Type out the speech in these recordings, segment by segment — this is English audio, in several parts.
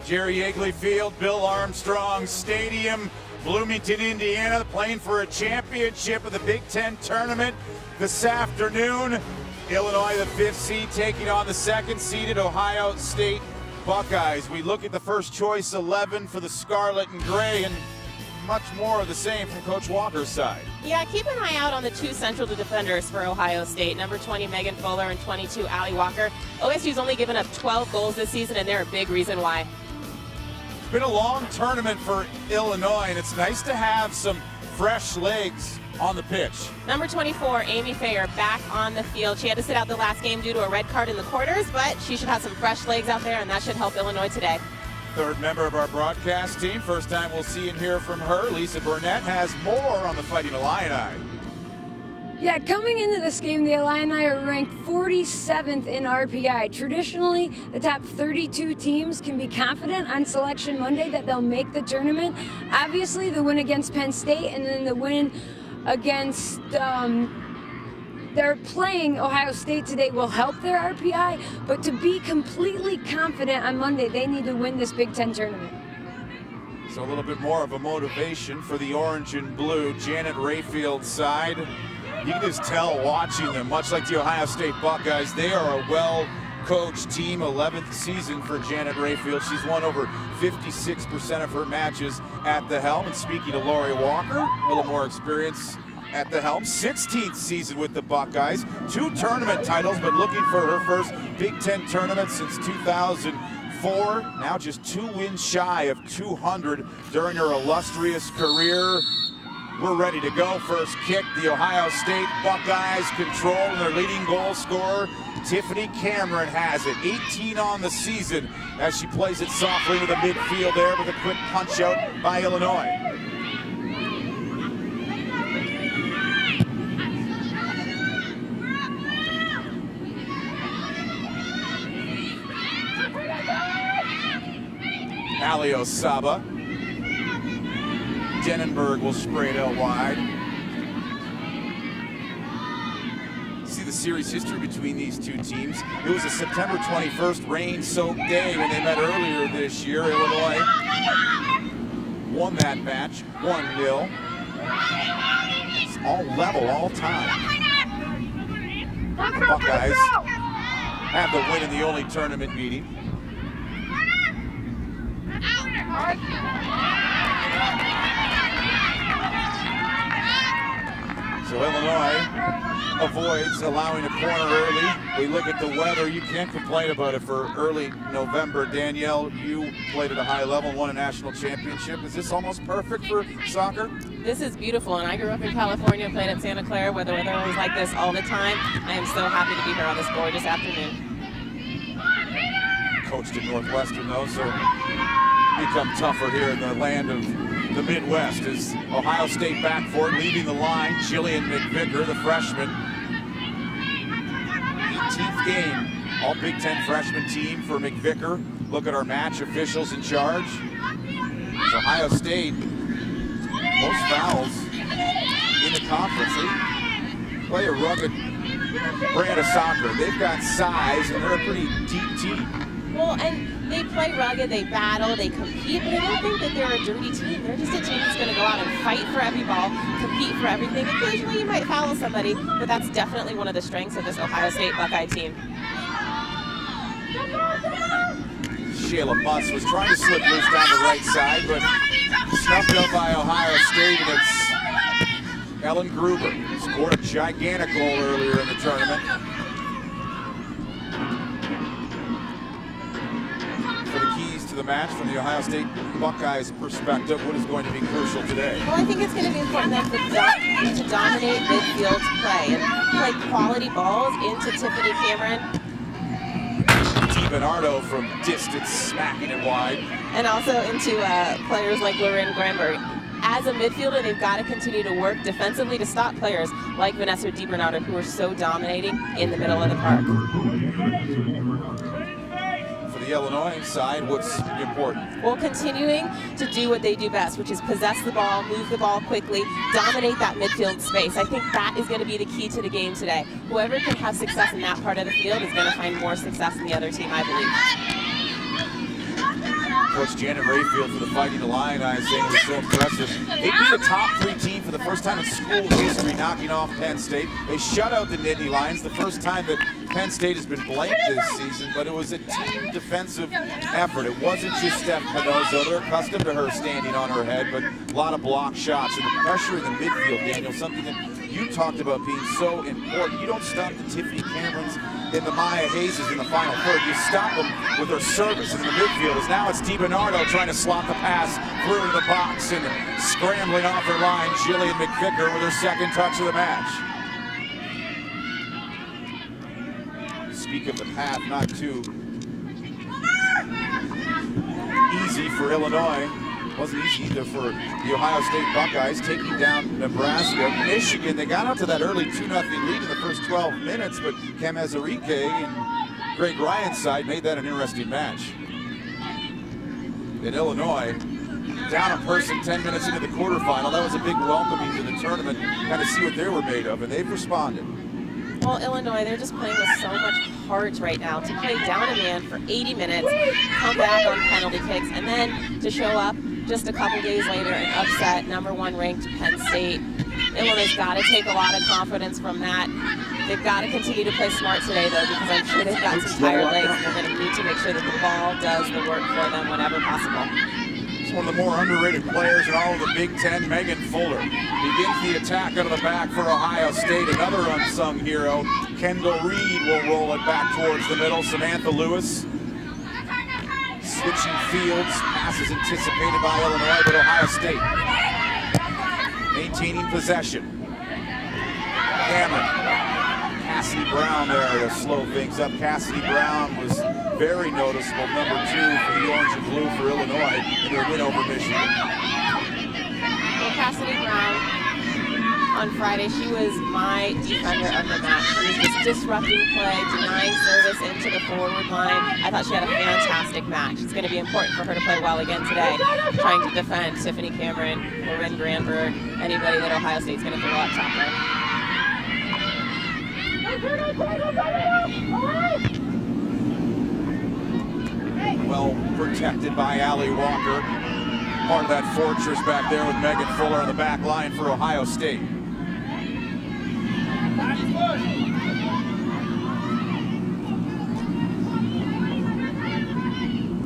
Jerry Yeagley Field, Bill Armstrong Stadium, Bloomington, Indiana, playing for a championship of the Big Ten tournament this afternoon. Illinois, the 5th seed, taking on the 2nd-seeded Ohio State Buckeyes. We look at the first choice 11 for the Scarlet and Gray, and much more of the same from Coach Walker's side. Yeah, keep an eye out on the 2 central defenders for Ohio State, number 20 Megan Fuller and 22 Allie Walker. OSU's only given up 12 goals this season, and they're a big reason why. It's been a long tournament for Illinois, and it's nice to have some fresh legs on the pitch. Number 24, Amy Fayer, back on the field. She had to sit out the last game due to a red card in the quarters, but she should have some fresh legs out there, and that should help Illinois today. 3rd member of our broadcast team. First time we'll see and hear from her. Lisa Burnett has more on the Fighting Illini. Yeah, coming into this game, the Illini are ranked 47th in RPI. Traditionally, the top 32 teams can be confident on Selection Monday that they'll make the tournament. Obviously, the win against Penn State and then the win against, they're playing Ohio State today will help their RPI, but to be completely confident on Monday, they need to win this Big Ten tournament. So a little bit more of a motivation for the orange and blue. Janet Rayfield's side. You can just tell watching them, much like the Ohio State Buckeyes, they are a well-coached team. 11th season for Janet Rayfield. She's won over 56% of her matches at the helm. And speaking to Lori Walker, a little more experience at the helm. 16th season with the Buckeyes. 2 tournament titles, but looking for her first Big Ten tournament since 2004. Now just 2 wins shy of 200 during her illustrious career. We're ready to go. First kick, the Ohio State Buckeyes control, and their leading goal scorer, Tiffany Cameron, has it. 18 on the season as she plays it softly to the midfield there with a quick punch out by Illinois. Ali Osaba. Denenberg will spray it out wide. See the series history between these 2 teams. It was a September 21st rain-soaked day when they met earlier this year. Illinois won that match 1-0. It's all level, all time. The Buckeyes have the win in the only tournament meeting. So Illinois avoids allowing a corner early. We look at the weather. You can't complain about it for early November. Danielle, you played at a high level and won a national championship. Is this almost perfect for soccer? This is beautiful, and I grew up in California, played at Santa Clara, where the weather was like this all the time. I am so happy to be here on this gorgeous afternoon. Coached at Northwestern, though, so become tougher here in the land of the Midwest. As Ohio State back for it, leading the line, Jillian McVicker, the freshman. 18th game, all Big Ten freshman team for McVicker. Look at our match officials in charge. It's Ohio State, most fouls in the conference. They play a rugged brand of soccer. They've got size, and they're a pretty deep team. Well, and they play rugged, they battle, they compete, but I don't think that they're a dirty team. They're just a team that's going to go out and fight for every ball, compete for everything. Occasionally you might foul somebody, but that's definitely one of the strengths of this Ohio State Buckeye team. Shayla Buss was trying to slip loose down the right side, but snuffed out by Ohio State, and it's Ellen Gruber. Scored a gigantic goal earlier in the tournament. For the keys to the match from the Ohio State Buckeyes perspective, what is going to be crucial today? Well, I think it's going to be important then to dominate midfield play and play quality balls into Tiffany Cameron. De Bernardo from distance, smacking it wide. And also into players like Lauren Granberg. As a midfielder, they've got to continue to work defensively to stop players like Vanessa De Bernardo, who are so dominating in the middle of the park. For the Illinois side, what's important? Well, continuing to do what they do best, which is possess the ball, move the ball quickly, dominate that midfield space. I think that is going to be the key to the game today. Whoever can have success in that part of the field is going to find more success in the other team, I believe. Coach Janet Rayfield for the Fighting Illini saying it was so impressive. They beat a top 3 team for the first time in school history, knocking off Penn State. They shut out the Nittany Lions, the first time that Penn State has been blamed this season, but it was a team defensive effort. It wasn't just Steph Penozo. They're accustomed to her standing on her head, but a lot of block shots and the pressure in the midfield, Daniel, something that you talked about being so important. You don't stop the Tiffany Camerons and the Maya Hayes in the final third. You stop them with their service in the midfield. As now it's De Bernardo trying to slot the pass through into the box and scrambling off her line. Jillian McVicker with her second touch of the match. Speak of the path, not too easy for Illinois. Wasn't easy either for the Ohio State Buckeyes, taking down Nebraska. Michigan, they got out to that early 2-0 lead in the first 12 minutes, but Cam Azarike and Greg Ryan's side made that an interesting match. In Illinois, down a person 10 minutes into the quarterfinal. That was a big welcoming to the tournament, kind of see what they were made of, and they've responded. Well, Illinois, they're just playing with so much heart right now. To play down a man for 80 minutes, come back on penalty kicks, and then to show up just a couple days later and upset #1 ranked Penn State. Illinois's got to take a lot of confidence from that. They've got to continue to play smart today, though, because I'm sure they've got some tired legs, and they're going to need to make sure that the ball does the work for them whenever possible. She's one of the more underrated players in all of the Big Ten. Megan Fuller begins the attack out of the back for Ohio State. Another unsung hero. Kendall Reed will roll it back towards the middle. Samantha Lewis switching fields. Passes anticipated by Illinois, but Ohio State maintaining possession. Cameron. Cassidy Brown there to slow things up. Cassidy Brown was very noticeable, #2 for the orange and blue for Illinois in their win over Michigan. Well, Cassidy Brown, on Friday, she was my defender of the match. She was just disrupting play, denying service into the forward line. I thought she had a fantastic match. It's going to be important for her to play well again today, trying to defend Tiffany Cameron, Lauren Granberg, anybody that Ohio State's going to throw up top there. Well protected by Allie Walker. Part of that fortress back there with Megan Fuller on the back line for Ohio State.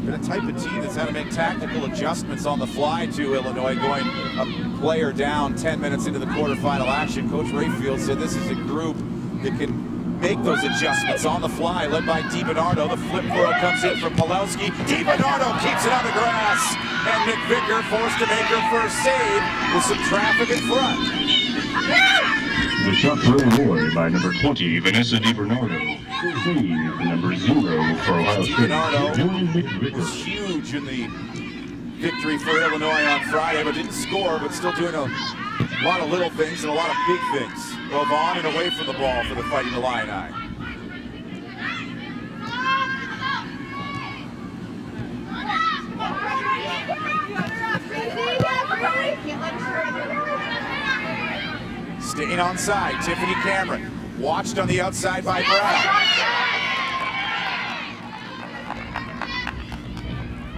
Been a type of team that's had to make tactical adjustments on the fly to Illinois, going a player down 10 minutes into the quarterfinal action. Coach Rayfield said this is a group that can make those adjustments on the fly, led by De Bernardo. The flip throw comes in from Pawlowski. De Bernardo keeps it on the grass, and McVicker forced to make her first save with some traffic in front. The shot for Illinois by #20, Vanessa De Bernardo. Save #0 for Ohio De State. Bernardo was huge in the victory for Illinois on Friday, but didn't score, but still doing a lot of little things and a lot of big things, both on and away from the ball for the Fighting Illini. Staying on side, Tiffany Cameron, watched on the outside by Brown.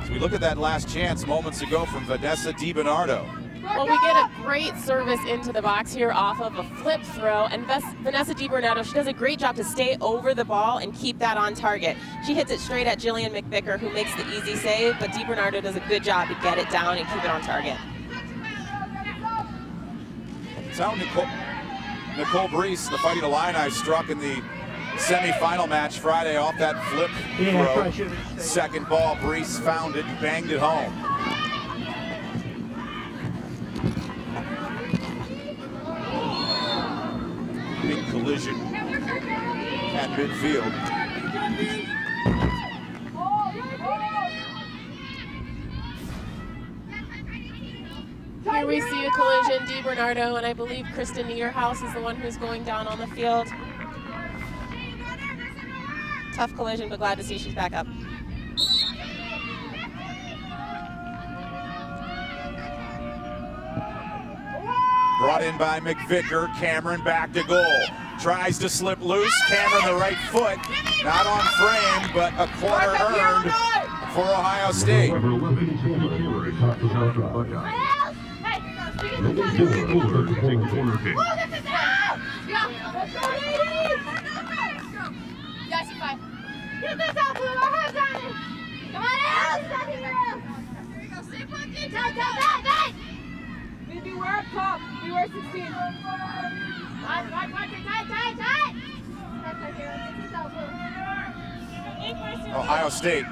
As we look at that last chance moments ago from Vanessa De Bernardo. Well, we get a great service into the box here off of a flip throw, and Vanessa De Bernardo, she does a great job to stay over the ball and keep that on target. She hits it straight at Jillian McVicker, who makes the easy save, but De Bernardo does a good job to get it down and keep it on target. It's how Nicole Brees, the Fighting Illini, struck in the semifinal match Friday off that flip throw. Second ball, Brees found it and banged it home. Big collision at midfield. Here we see a collision, De Bernardo, and I believe Kristen Niederhaus is the one who's going down on the field. Tough collision, but glad to see she's back up. Brought in by McVicker, Cameron back to goal. Tries to slip loose, Cameron the right foot. Not on frame, but a corner earned for Ohio State. Number 11, Buckeyes. Number 4, Fuller to take the corner kick. Get this out, Blue. Our hands on it. Come on, Alex. Here you go. Stay plugged in. Tight. Beware up top. Beware 16. Tight. Ohio State,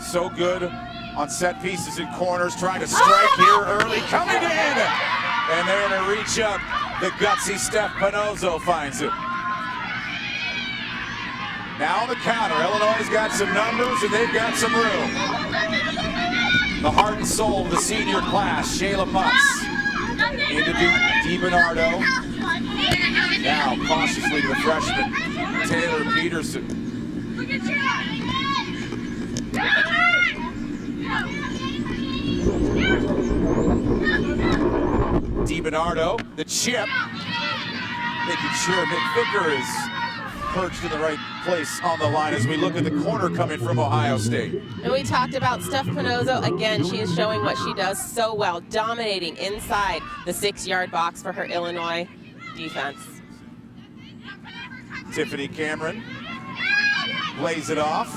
so good on set pieces and corners, trying to strike here early, coming in, and there to reach up, the gutsy Steph Panozzo finds it. Now on the counter, Illinois' got some numbers and they've got some room. The heart and soul of the senior class, Shayla Mutz, into De Bernardo. Now cautiously to the freshman, Taylor Peterson. De Bernardo, the chip, making sure McVicker is perched in the right place on the line as we look at the corner coming from Ohio State. And we talked about Steph Panozzo. Again, she is showing what she does so well, dominating inside the 6-yard box for her Illinois defense. Tiffany Cameron lays it off.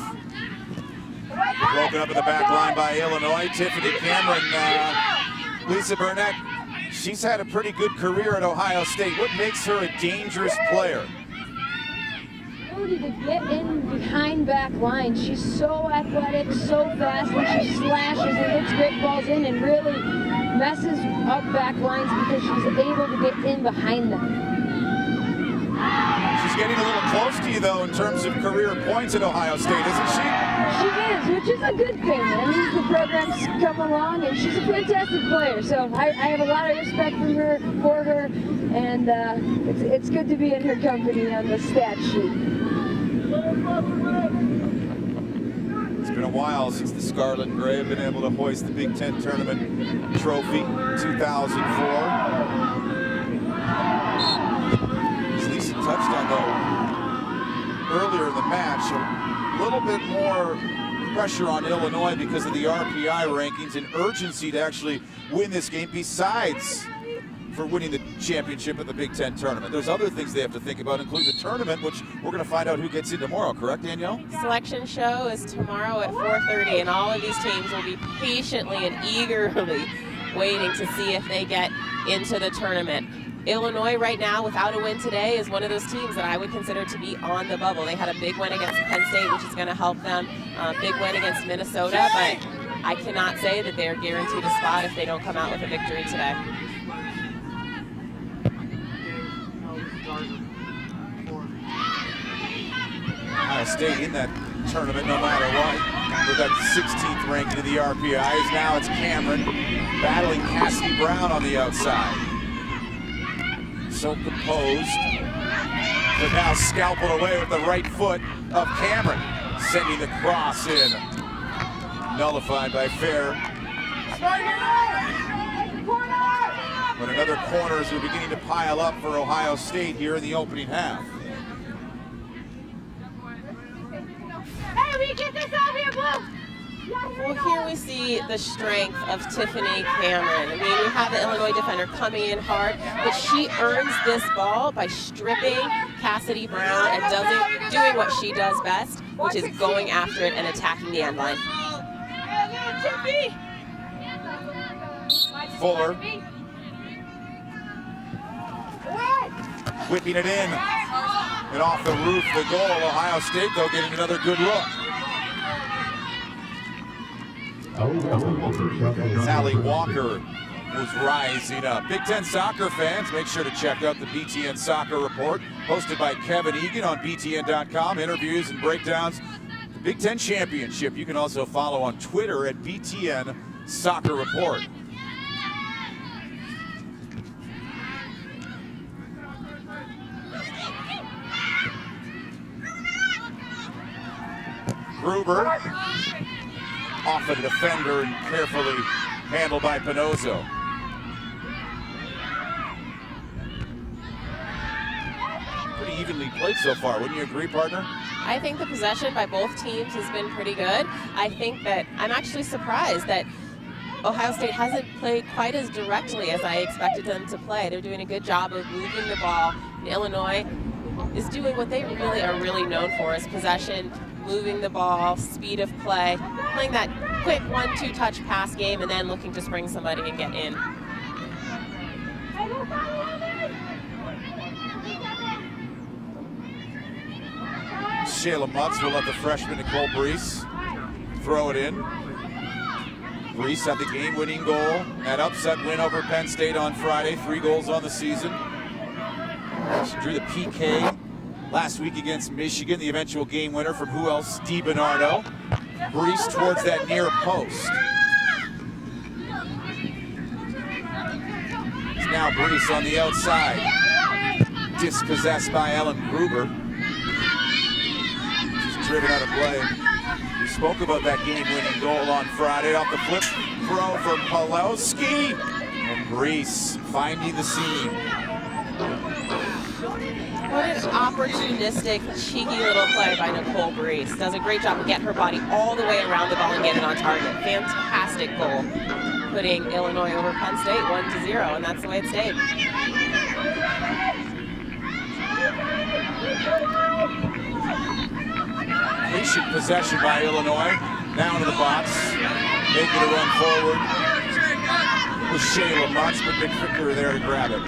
Broken up in the back line by Illinois. Tiffany Cameron, Lisa Burnett, she's had a pretty good career at Ohio State. What makes her a dangerous player? Ability to get in behind back line. She's so athletic, so fast, and she slashes and hits great balls in and really messes up back lines because she's able to get in behind them. She's getting a little close to you, though, in terms of career points at Ohio State, isn't she? She is, which is a good thing. That means the program's come along, and she's a fantastic player. So I have a lot of respect for her, and it's good to be in her company on the stat sheet. It's been a while since the Scarlet and Gray have been able to hoist the Big Ten Tournament trophy, 2004. As Lisa touched on, though, earlier in the match, a little bit more pressure on Illinois because of the RPI rankings and urgency to actually win this game besides for winning the championship at the Big Ten Tournament. There's other things they have to think about, including the tournament, which we're going to find out who gets in tomorrow, correct, Danielle? Selection show is tomorrow at 4:30, and all of these teams will be patiently and eagerly waiting to see if they get into the tournament. Illinois right now, without a win today, is one of those teams that I would consider to be on the bubble. They had a big win against Penn State, which is going to help them. Big win against Minnesota, but I cannot say that they're guaranteed a spot if they don't come out with a victory today. Ohio State in that tournament no matter what. With that 16th ranking in the RPIs. Now it's Cameron battling Cassidy Brown on the outside. So composed, but now scalpel away with the right foot of Cameron, sending the cross in. Nullified by Fair. But another corners are beginning to pile up for Ohio State here in the opening half. Hey, we get this out here, Blue. Well, here we see the strength of Tiffany Cameron. I mean, we have the Illinois defender coming in hard, but she earns this ball by stripping Cassidy Brown and doing what she does best, which is going after it and attacking the end line. Fuller whipping it in and off the roof, the goal. Ohio State, though, getting another good look. Sally Walker was rising up. Big Ten soccer fans, make sure to check out the BTN Soccer Report, hosted by Kevin Egan on BTN.com. Interviews and breakdowns. The Big Ten Championship. You can also follow on Twitter at BTN Soccer Report. Gruber, off a defender and carefully handled by Panozzo. Pretty evenly played so far, wouldn't you agree, partner? I think the possession by both teams has been pretty good. I think that I'm actually surprised that Ohio State hasn't played quite as directly as I expected them to play. They're doing a good job of moving the ball. And Illinois is doing what they really are known for, is possession, moving the ball, speed of play, playing that quick 1-2 touch pass game, and then looking to spring somebody and get in. Shayla Mutz will let the freshman Nicole Brees throw it in. Brees had the game-winning goal, that upset win over Penn State on Friday, 3 goals on the season. She drew the PK last week against Michigan, the eventual game winner from who else? De Bernardo. Brees towards that near post. It's now Brees on the outside. Dispossessed by Ellen Gruber. She's driven out of play. We spoke about that game-winning goal on Friday off the flip throw from Pawlowski. And Brees finding the seam. What an opportunistic, cheeky little play by Nicole Brees. Does a great job of getting her body all the way around the ball and getting it on target. Fantastic goal, putting Illinois over Penn State 1-0, and that's the way it stayed. Patient possession by Illinois. Now into the box, making a run forward. It was Shayla Mutz, but McVicker there to grab it.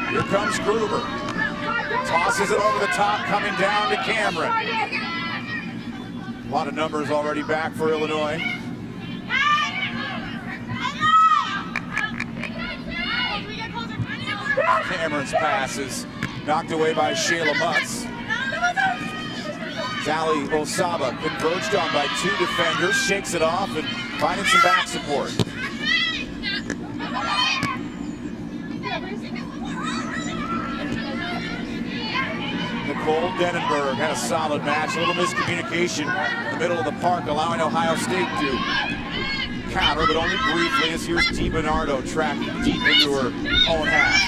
Here comes Gruber. Tosses it over the top, coming down to Cameron. A lot of numbers already back for Illinois. Cameron's passes knocked away by Shayla Mutz. Zali Osaba converged on by 2 defenders, shakes it off and finding some back support. Nicole Denenberg had a solid match. A little miscommunication in the middle of the park, allowing Ohio State to counter, but only briefly, as here's De Bernardo tracking deep into her own half.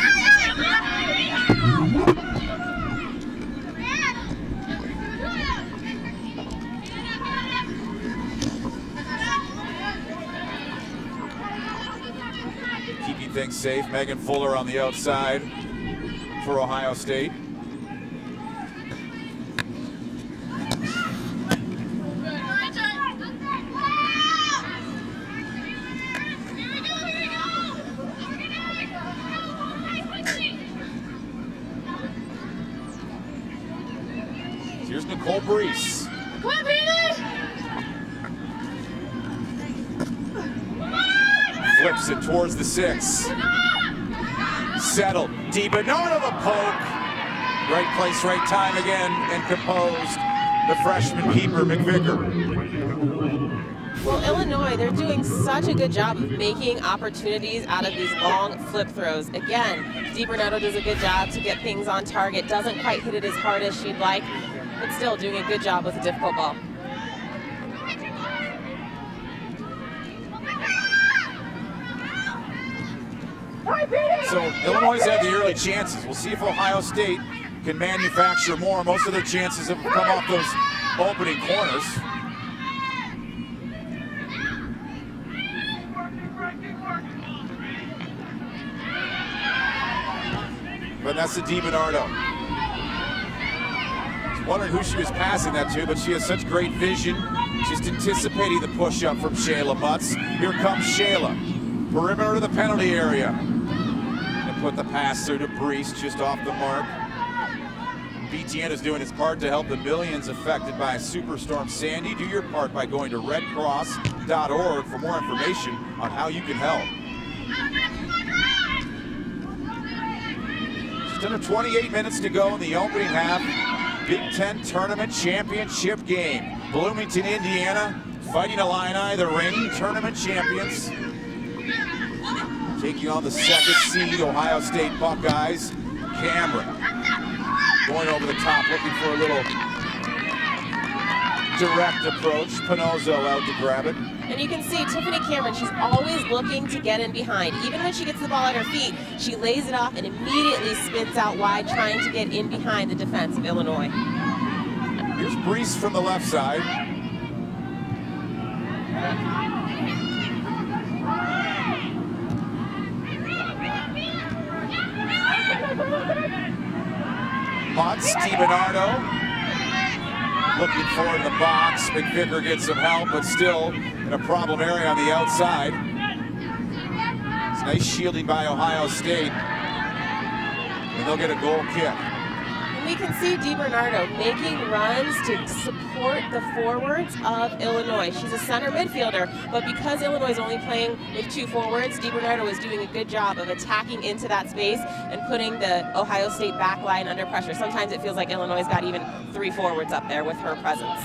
Keeping things safe, Megan Fuller on the outside for Ohio State. Here's Nicole Brees. Flips it towards the 6. Settled. De Bernardo the poke. Right place, right time again, and composed. The freshman keeper, McVicker. Well, Illinois, they're doing such a good job of making opportunities out of these long flip throws. Again, De Bernardo does a good job to get things on target. Doesn't quite hit it as hard as she'd like, but still doing a good job with a difficult ball. So Illinois had the early chances. We'll see if Ohio State can manufacture more. Most of their chances have come off those opening corners. Vanessa De Bernardo. I was wondering who she was passing that to, but she has such great vision. Just anticipating the push-up from Shayla Mutz. Here comes Shayla. Perimeter to the penalty area. And put the pass through to Brees, just off the mark. BTN is doing its part to help the millions affected by Superstorm Sandy. Do your part by going to redcross.org for more information on how you can help. Just under 28 minutes to go in the opening half. Big Ten Tournament Championship game. Bloomington, Indiana, fighting Illini, the reigning tournament champions. Taking on the second seed, Ohio State Buckeyes. Cameron going over the top, looking for a little direct approach. Pinozzo out to grab it. And you can see Tiffany Cameron, she's always looking to get in behind. Even when she gets the ball at her feet, she lays it off and immediately spins out wide, trying to get in behind the defense of Illinois. Here's Brees from the left side. Potts, De Bernardo looking for in the box. McVicker gets some help, but still in a problem area on the outside. It's nice shielding by Ohio State. And they'll get a goal kick. And we can see De Bernardo making runs to support the forwards of Illinois. She's a center midfielder, but because Illinois is only playing with 2 forwards, De Bernardo is doing a good job of attacking into that space and putting the Ohio State back line under pressure. Sometimes it feels like Illinois got even 3 forwards up there with her presence.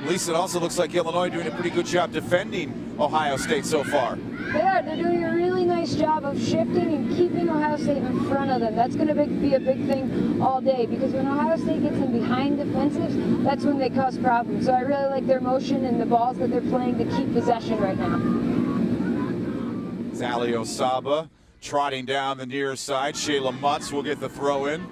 Lisa, it also looks like Illinois doing a pretty good job defending Ohio State so far. They are. They're doing a really nice job of shifting and keeping Ohio State in front of them. That's going to be a big thing all day, because when Ohio State gets in behind defensives, that's when they cause problems. So I really like their motion and the balls that they're playing to keep possession right now. Zali Osaba trotting down the near side. Shayla Mutz will get the throw in.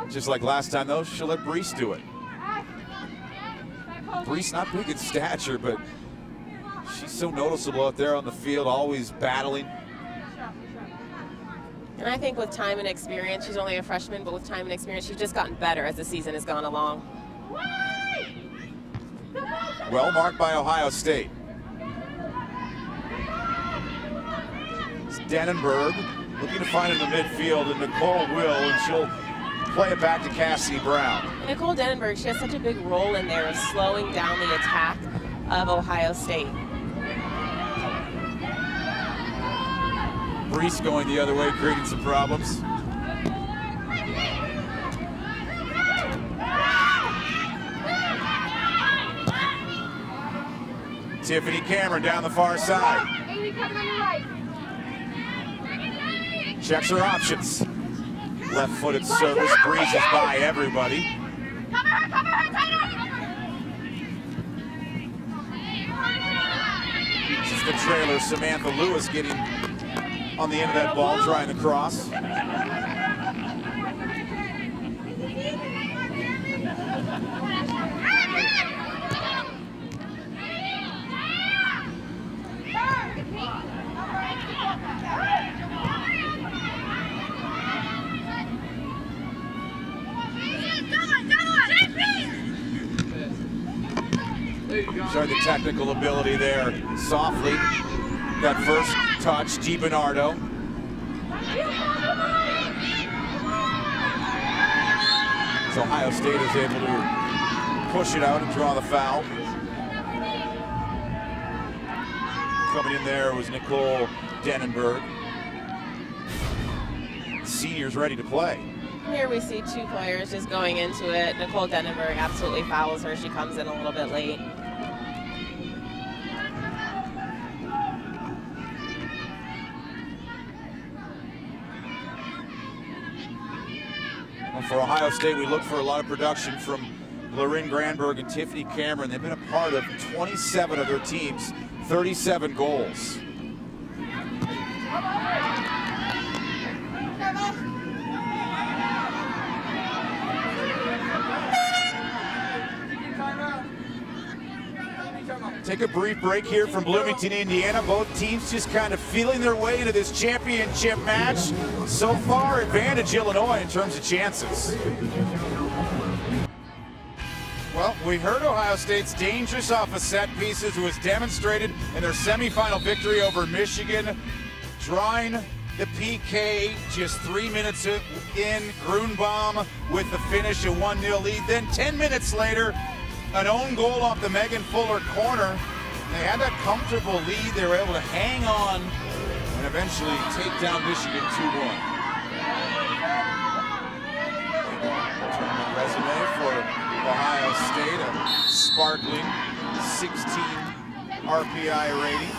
Just like last time, though, she'll let Brees do it. Brees not big in stature, but she's so noticeable out there on the field, always battling. And I think with time and experience, she's only a freshman, but with time and experience, she's just gotten better as the season has gone along. Well marked by Ohio State. It's Dannenberg looking to find in the midfield, and Nicole will, and she'll play it back to Cassidy Brown. And Nicole Dannenberg, she has such a big role in there of slowing down the attack of Ohio State. Brees going the other way, creating some problems. Tiffany Cameron down the far side. Checks her options. Left-footed service, breezes by everybody. This is the trailer, Samantha Lewis getting on the end of that ball, trying to cross. Showing the technical ability there. Softly, that first touch, De Bernardo. So Ohio State is able to push it out and draw the foul. Coming in there was Nicole Dannenberg. Seniors ready to play. Here we see 2 players just going into it. Nicole Dannenberg absolutely fouls her. She comes in a little bit late. Well, for Ohio State, we look for a lot of production from Lorin Granberg and Tiffany Cameron. They've been a part of 27 of their teams, 37 goals. Take a brief break here from Bloomington, Indiana. Both teams just kind of feeling their way into this championship match. So far, advantage Illinois in terms of chances. Well, we heard Ohio State's dangerous off of set pieces was demonstrated in their semifinal victory over Michigan, drawing the PK just 3 minutes in. Grunbaum with the finish, a 1-0 lead. Then 10 minutes later, an own goal off the Megan Fuller corner. They had that comfortable lead. They were able to hang on and eventually take down Michigan 2-1. Tournament resume for Ohio State, a sparkling 16 RPI rating.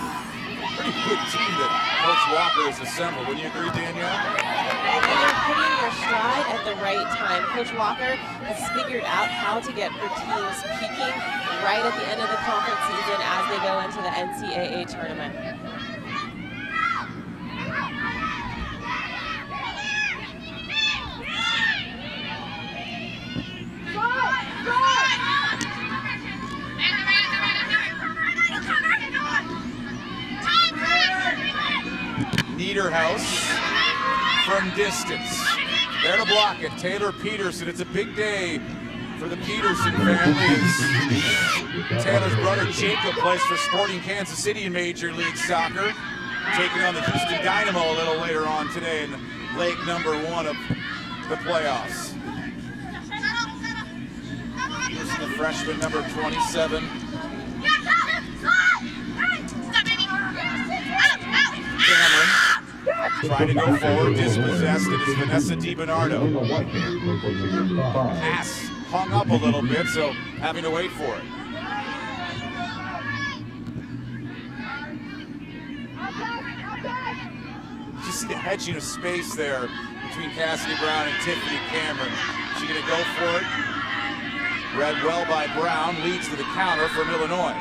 pretty good team that Coach Walker has assembled. Wouldn't you agree, Danielle? And they're hitting their stride at the right time. Coach Walker has figured out how to get her teams peaking right at the end of the conference season as they go into the NCAA tournament. Niederhaus from distance. There to block it, Taylor Peterson. It's a big day for the Peterson family. Taylor's brother Jacob plays for Sporting Kansas City in Major League Soccer, taking on the Houston Dynamo a little later on today in leg number 1 of the playoffs. Peterson, the freshman, number 27. Cameron trying to go forward, dispossessed. It is Vanessa De Bernardo. Pass hung up a little bit, so having to wait for it. You see the hedging of space there between Cassidy Brown and Tiffany Cameron. She gonna go for it. Read well by Brown, leads to the counter from Illinois.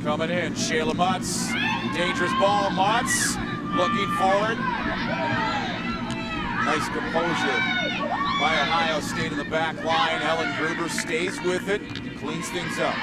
Coming in, Shayla Mutz, dangerous ball, Mutz looking forward. Nice composure by Ohio State in the back line. Ellen Gruber stays with it, cleans things up.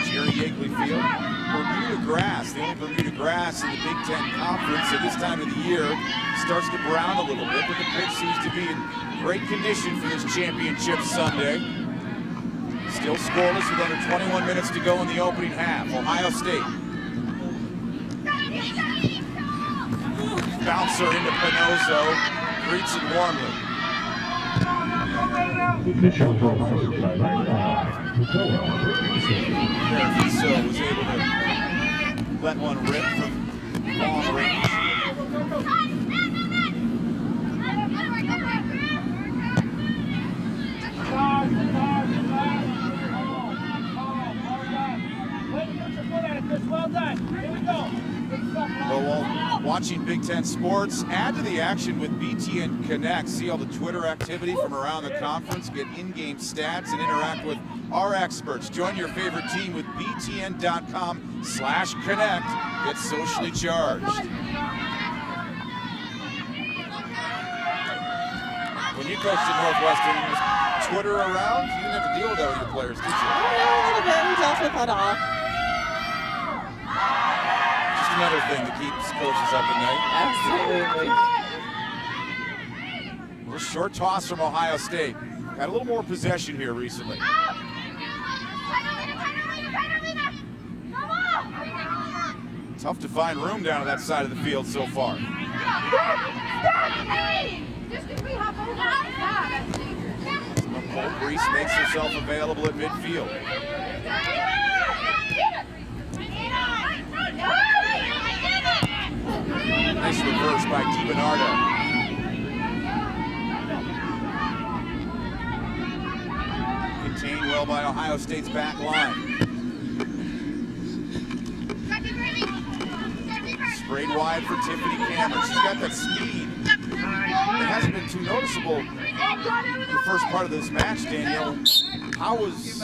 Jerry Yeagley Field, Bermuda grass, the only Bermuda grass in the Big Ten Conference at this time of the year. Starts to brown a little bit, but the pitch seems to be in great condition for this championship Sunday. Still scoreless with under 21 minutes to go in the opening half. Ohio State. Bouncer into Pinozo, greets it warmly. Fiso was able to let one rip from long range. Well, while watching Big Ten sports, add to the action with BTN Connect. See all the Twitter activity from around the conference, get in-game stats, and interact with our experts. Join your favorite team with btn.com/connect. Get socially charged. When you coached at Northwestern, was Twitter around? You didn't have to deal with that with your players, did you? A little bit, we dealt with it all. Another thing that keeps coaches up at night. Absolutely. A little short toss from Ohio State. Got a little more possession here recently. Tough to find room down on that side of the field so far. Nicole Brees makes herself available at midfield. Nice reverse by De Bernardo. Contained well by Ohio State's back line. Sprayed wide for Tiffany Cameron. She's got that speed. It hasn't been too noticeable the first part of this match, Danielle. How was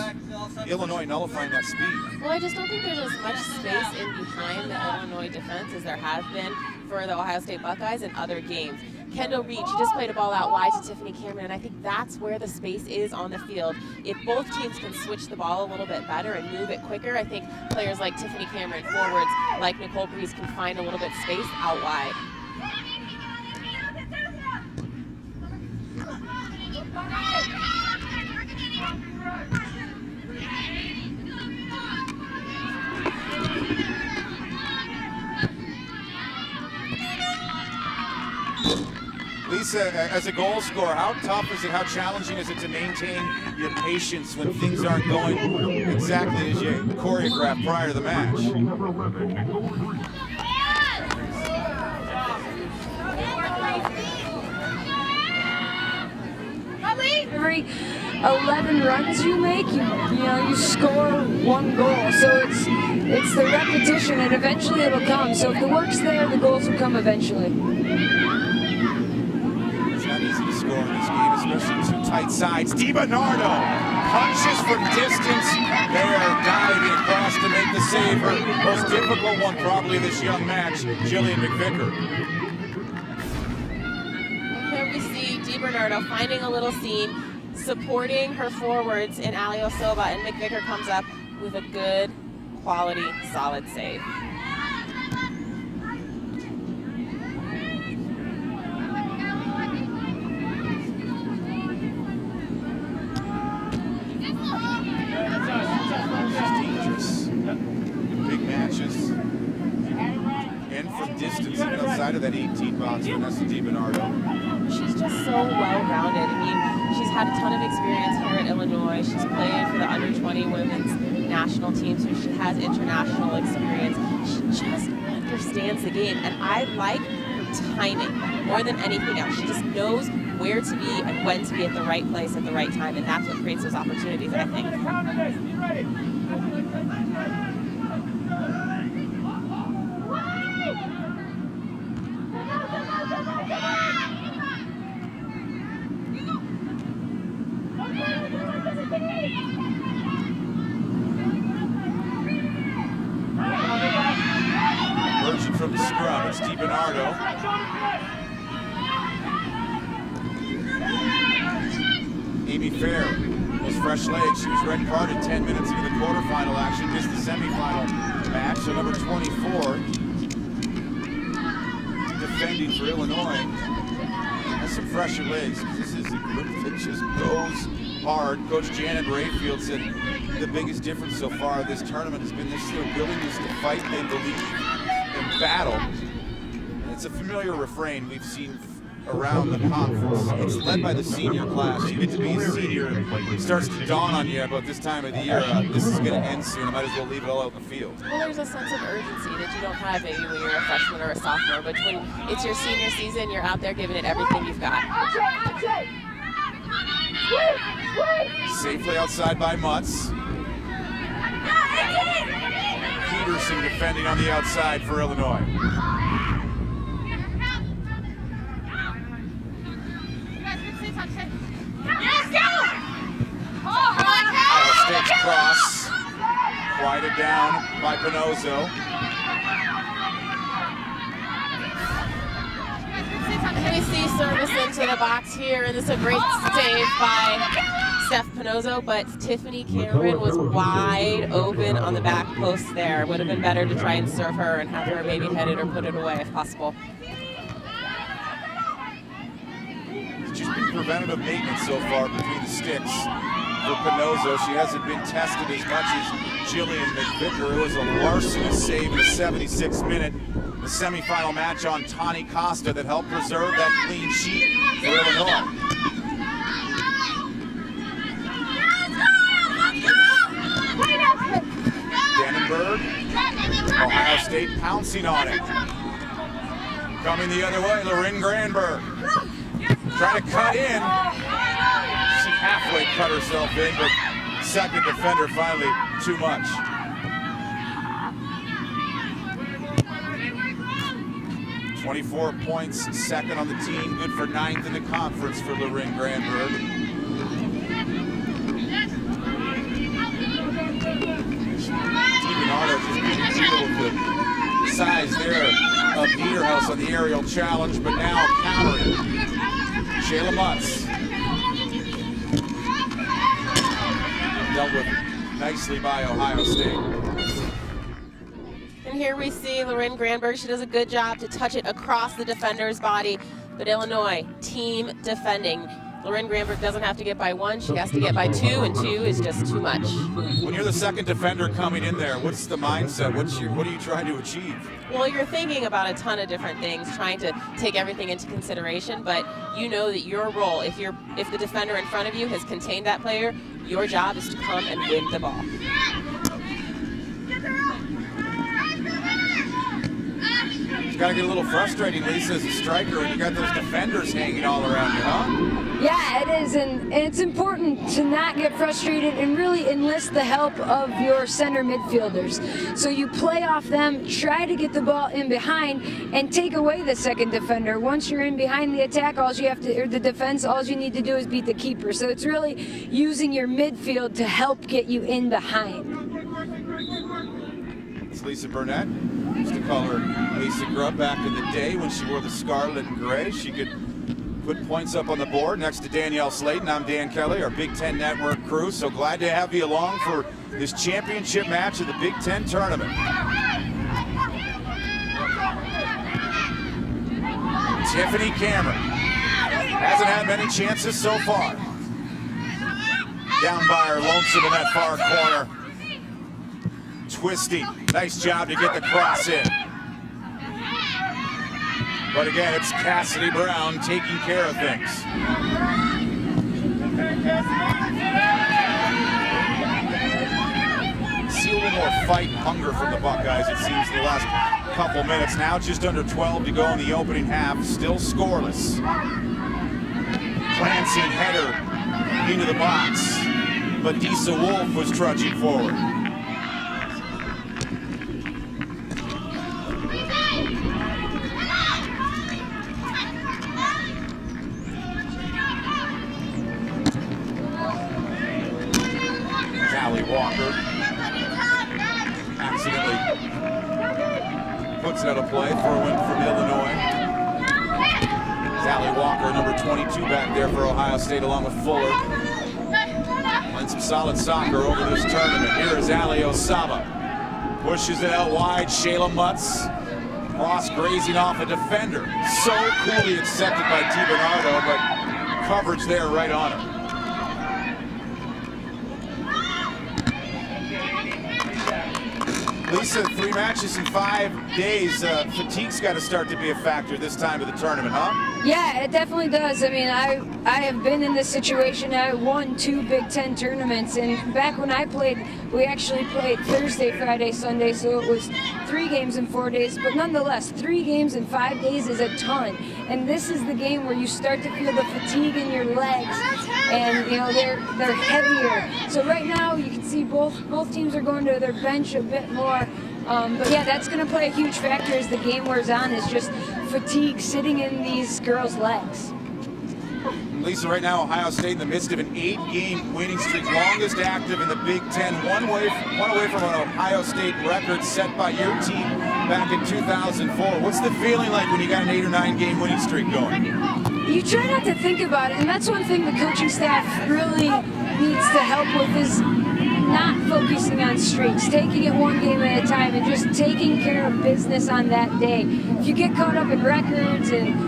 Illinois nullifying that speed? Well, I just don't think there's as much space in behind the Illinois defense as there has been for the Ohio State Buckeyes in other games. Kendall Reed, she just played a ball out wide to Tiffany Cameron, and I think that's where the space is on the field. If both teams can switch the ball a little bit better and move it quicker, I think players like Tiffany Cameron, forwards like Nicole Brees, can find a little bit of space out wide. Lisa, as a goal scorer, how tough is it, how challenging is it to maintain your patience when things aren't going exactly as you choreographed prior to the match? Every 11 runs you make, you score 1 goal. So it's the repetition, and eventually it'll come. So if the work's there, the goals will come eventually. It's not easy to score in this game, especially two tight sides. De Bernardo punches from distance. They are diving across to make the save. Her most difficult one probably this young match, Jillian McVicker. Here we see De Bernardo finding a little seam, supporting her forwards in Ali Silva, and McVicker comes up with a good, quality, solid save. Dangerous. Big matches. And from distance, even outside of that 18 box, Vanessa De Bernardo. She's just so well-rounded. I mean, she's had a ton of experience here at Illinois. She's played for the under-20 women's national team, so she has international experience. She just understands the game, and I like her timing more than anything else. She just knows where to be and when to be at the right place at the right time, and that's what creates those opportunities, I think. Emerging from the scrum, it's De Bernardo. Amy Fair was fresh legs. She was red carded 10 minutes into the quarterfinal action, missed the semifinal match. So number 24, defending for Illinois, has some fresher legs. This is a group that just goes hard. Coach Janet Rayfield said the biggest difference so far of this tournament has been this willingness to fight and believe and battle. And it's a familiar refrain we've seen around the conference. It's led by the senior class. You get to be a senior, it starts to dawn on you about this time of the year. This is going to end soon. I might as well leave it all out in the field. Well, there's a sense of urgency that you don't have maybe when you're a freshman or a sophomore, but when it's your senior season, you're out there giving it everything you've got. Safely outside by Mutz. Peterson defending on the outside for Illinois. Ohio State's cross, quieted down by Pinozzo. We see service into the box here, and this is a great save by Steph Pinozzo, but Tiffany Cameron was wide open on the back post there. Would have been better to try and serve her and have her maybe head it or put it away if possible. It's just been preventative maintenance so far between the sticks for Pinozzo. She hasn't been tested as much as Jillian McVicker. It was a larcenous save in the 76th minute. The semifinal match on Tani Costa that helped preserve that clean sheet for Illinois. Dannenberg, Ohio State pouncing on it. Coming the other way, Lorin Granberg. Trying to cut in. She halfway cut herself in, but second defender finally too much. .24 points, second on the team, good for 9th in the conference for Lorin Granberg. De Bernardo just didn't deal with the size there of Niederhaus on the aerial challenge, but now countering. Shayla Mutz. Dealt with nicely by Ohio State. And here we see Lorin Granberg. She does a good job to touch it across the defender's body. But Illinois, team defending. Lauren Granberg doesn't have to get by 1, she has to get by 2, and 2 is just too much. When you're the second defender coming in there, what's the mindset? What are you trying to achieve? Well, you're thinking about a ton of different things, trying to take everything into consideration, but you know that your role, if the defender in front of you has contained that player, your job is to come and win the ball. It's got to get a little frustrating, Lisa, as a striker, when you got those defenders hanging all around you, huh? Yeah, it is, and it's important to not get frustrated and really enlist the help of your center midfielders. So you play off them, try to get the ball in behind, and take away the second defender. Once you're in behind the attack, or the defense, all you need to do is beat the keeper. So it's really using your midfield to help get you in behind. It's Lisa Burnett. Used to call her Lisa Grubb back in the day when she wore the scarlet and gray. She could put points up on the board. Next to Danielle Slayton, I'm Dan Kelly, our Big Ten Network crew. So glad to have you along for this championship match of the Big Ten tournament. Tiffany Cameron hasn't had many chances so far. Down by her, lonesome in that far corner. Twisty, nice job to get the cross in. But again, it's Cassidy Brown taking care of things. See a little more fight and hunger from the Buckeyes, it seems, in the last couple minutes. Now just under 12 to go in the opening half, still scoreless. Clancy header into the box, but Disa Wolf was trudging forward. Walker accidentally puts it out of play, throw in from Illinois. Sally Walker, number 22, back there for Ohio State, along with Fuller. Playing some solid soccer over this tournament. Here is Ali Osaba. Pushes it out wide. Shayla Mutz. Cross grazing off a defender. So coolly accepted by De Bernardo, but coverage there right on her. Lisa, 3 matches in 5 days. Fatigue's got to start to be a factor this time of the tournament, huh? Yeah, it definitely does. I mean, I have been in this situation. I won 2 Big Ten tournaments, and back when I played, we actually played Thursday, Friday, Sunday, so it was 3 games in 4 days. But nonetheless, 3 games in 5 days is a ton. And this is the game where you start to feel the fatigue in your legs, and they're heavier. So right now, you can see both teams are going to their bench a bit more. But yeah, that's going to play a huge factor as the game wears on, is just fatigue sitting in these girls' legs. Lisa, right now, Ohio State in the midst of an 8-game winning streak, longest active in the Big Ten, one away from an Ohio State record set by your team back in 2004. What's the feeling like when you got an 8 or 9 game winning streak going? You try not to think about it, and that's one thing the coaching staff really needs to help with, is not focusing on streaks, taking it 1 game at a time and just taking care of business on that day. If you get caught up in records and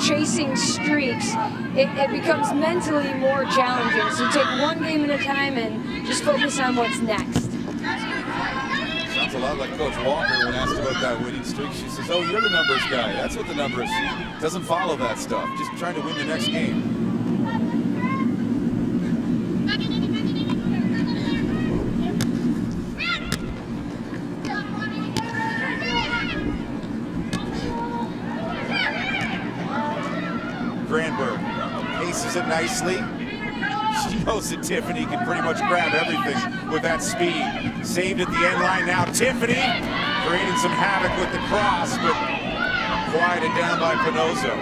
chasing streaks, it becomes mentally more challenging. So take 1 game at a time and just focus on what's next. Sounds a lot like Coach Walker when asked about that winning streak. She says, "Oh, you're the numbers guy. That's what the numbers." She doesn't follow that stuff. Just trying to win the next game. Granberg paces it nicely. She knows that Tiffany can pretty much grab everything with that speed. Saved at the end line now. Tiffany creating some havoc with the cross, but quieted down by Pinozo.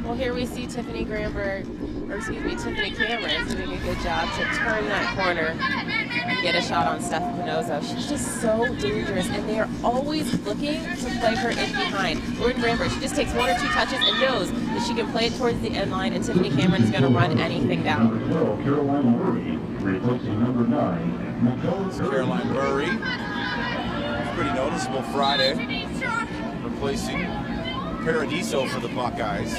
Well, here we see Tiffany Cameron doing a good job to turn that corner and get a shot on Steph Pinozo. She's just so dangerous, and they are always looking to play her in behind. Lauren Granberg, she just takes 1 or 2 touches and knows that she can play it towards the end line, and Tiffany Cameron is going to run anything down. Caroline Murray, replacing number 9, Caroline Murray, pretty noticeable Friday, replacing Paradiso for the Buckeyes.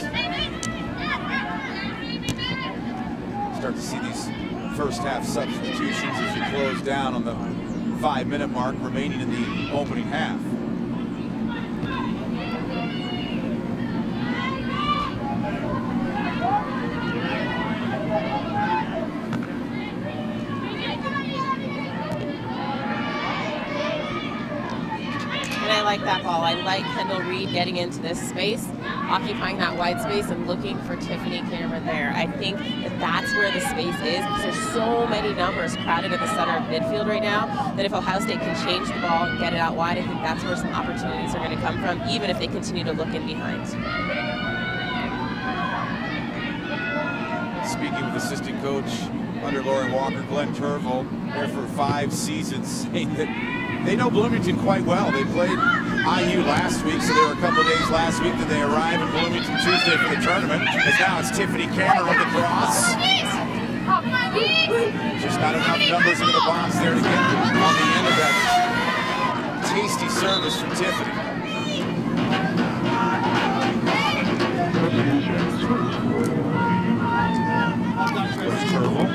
Start to see these first half substitutions as you close down on the 5-minute mark remaining in the opening half. And I like that ball. I like Kendall Reed getting into this space, occupying that wide space and looking for Tiffany Cameron there. I think that that's where the space is because there's so many numbers crowded at the center of midfield right now that if Ohio State can change the ball and get it out wide, I think that's where some opportunities are going to come from, even if they continue to look in behind. Speaking with assistant coach under Lauren Walker, Glenn Turville, there for 5 seasons, saying that they know Bloomington quite well. They played IU last week, so they were a couple of days last week that they arrived in Bloomington Tuesday for the tournament. As now it's Tiffany Cameron with the cross. Just not enough numbers into the box there to get on the end of that tasty service from Tiffany. Turville.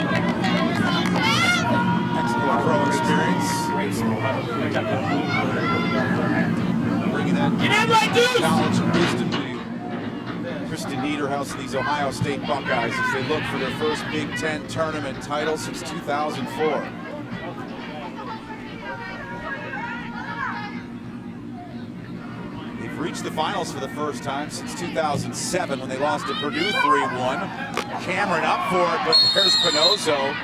Excellent pro experience. Bringing that knowledge and wisdom to Kristen Niederhaus and these Ohio State Buckeyes as they look for their first Big Ten tournament title since 2004. They've reached the finals for the first time since 2007 when they lost to Purdue 3-1. Cameron up for it, but there's Pinozo.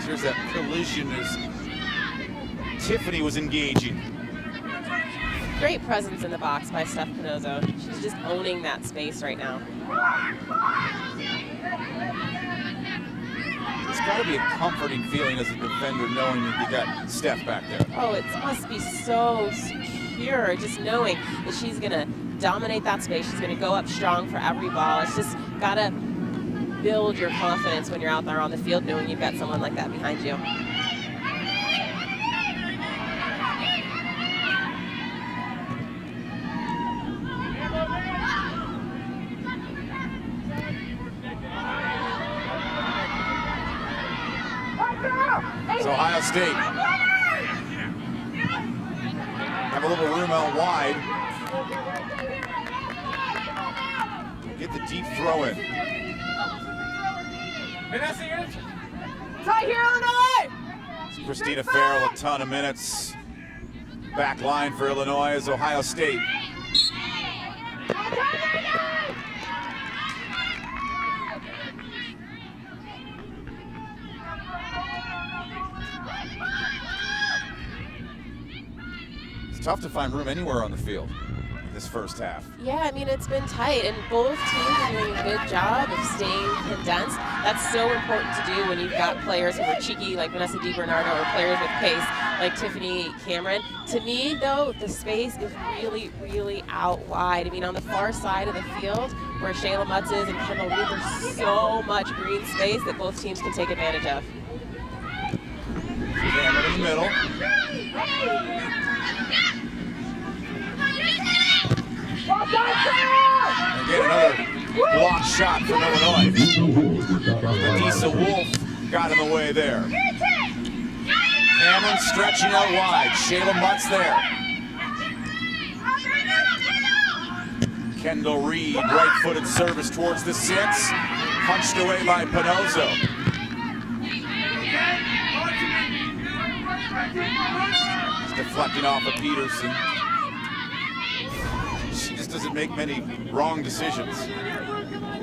Here's that collision as Tiffany was engaging. Great presence in the box by Steph Pinozo. She's just owning that space right now. It's got to be a comforting feeling as a defender knowing that you got Steph back there. Oh, it must be so secure just knowing that she's going to dominate that space. She's going to go up strong for every ball. It's just got to build your confidence when you're out there on the field knowing you've got someone like that behind you. It's Ohio State. Have a little room out wide. Get the deep throw in. Right here, Illinois! Christina Farrell, a ton of minutes. Back line for Illinois is Ohio State. It's tough to find room anywhere on the field this first half. Yeah, I mean, it's been tight, and both teams are doing a good job of staying condensed. That's so important to do when you've got players who are cheeky like Vanessa De Bernardo or players with pace like Tiffany Cameron. To me, though, the space is really, really out wide. I mean, on the far side of the field where Shayla Mutz is and Kendall Reed, there's so much green space that both teams can take advantage of. Cameron in the middle. And get another block shot from Illinois. Vanessa Wolf got in the way there. Cameron stretching out wide. Shayla Mutz there. Kendall Reed, right-footed service towards the 6. Punched away by Pinozo. Just deflecting off of Peterson. She just doesn't make many wrong decisions.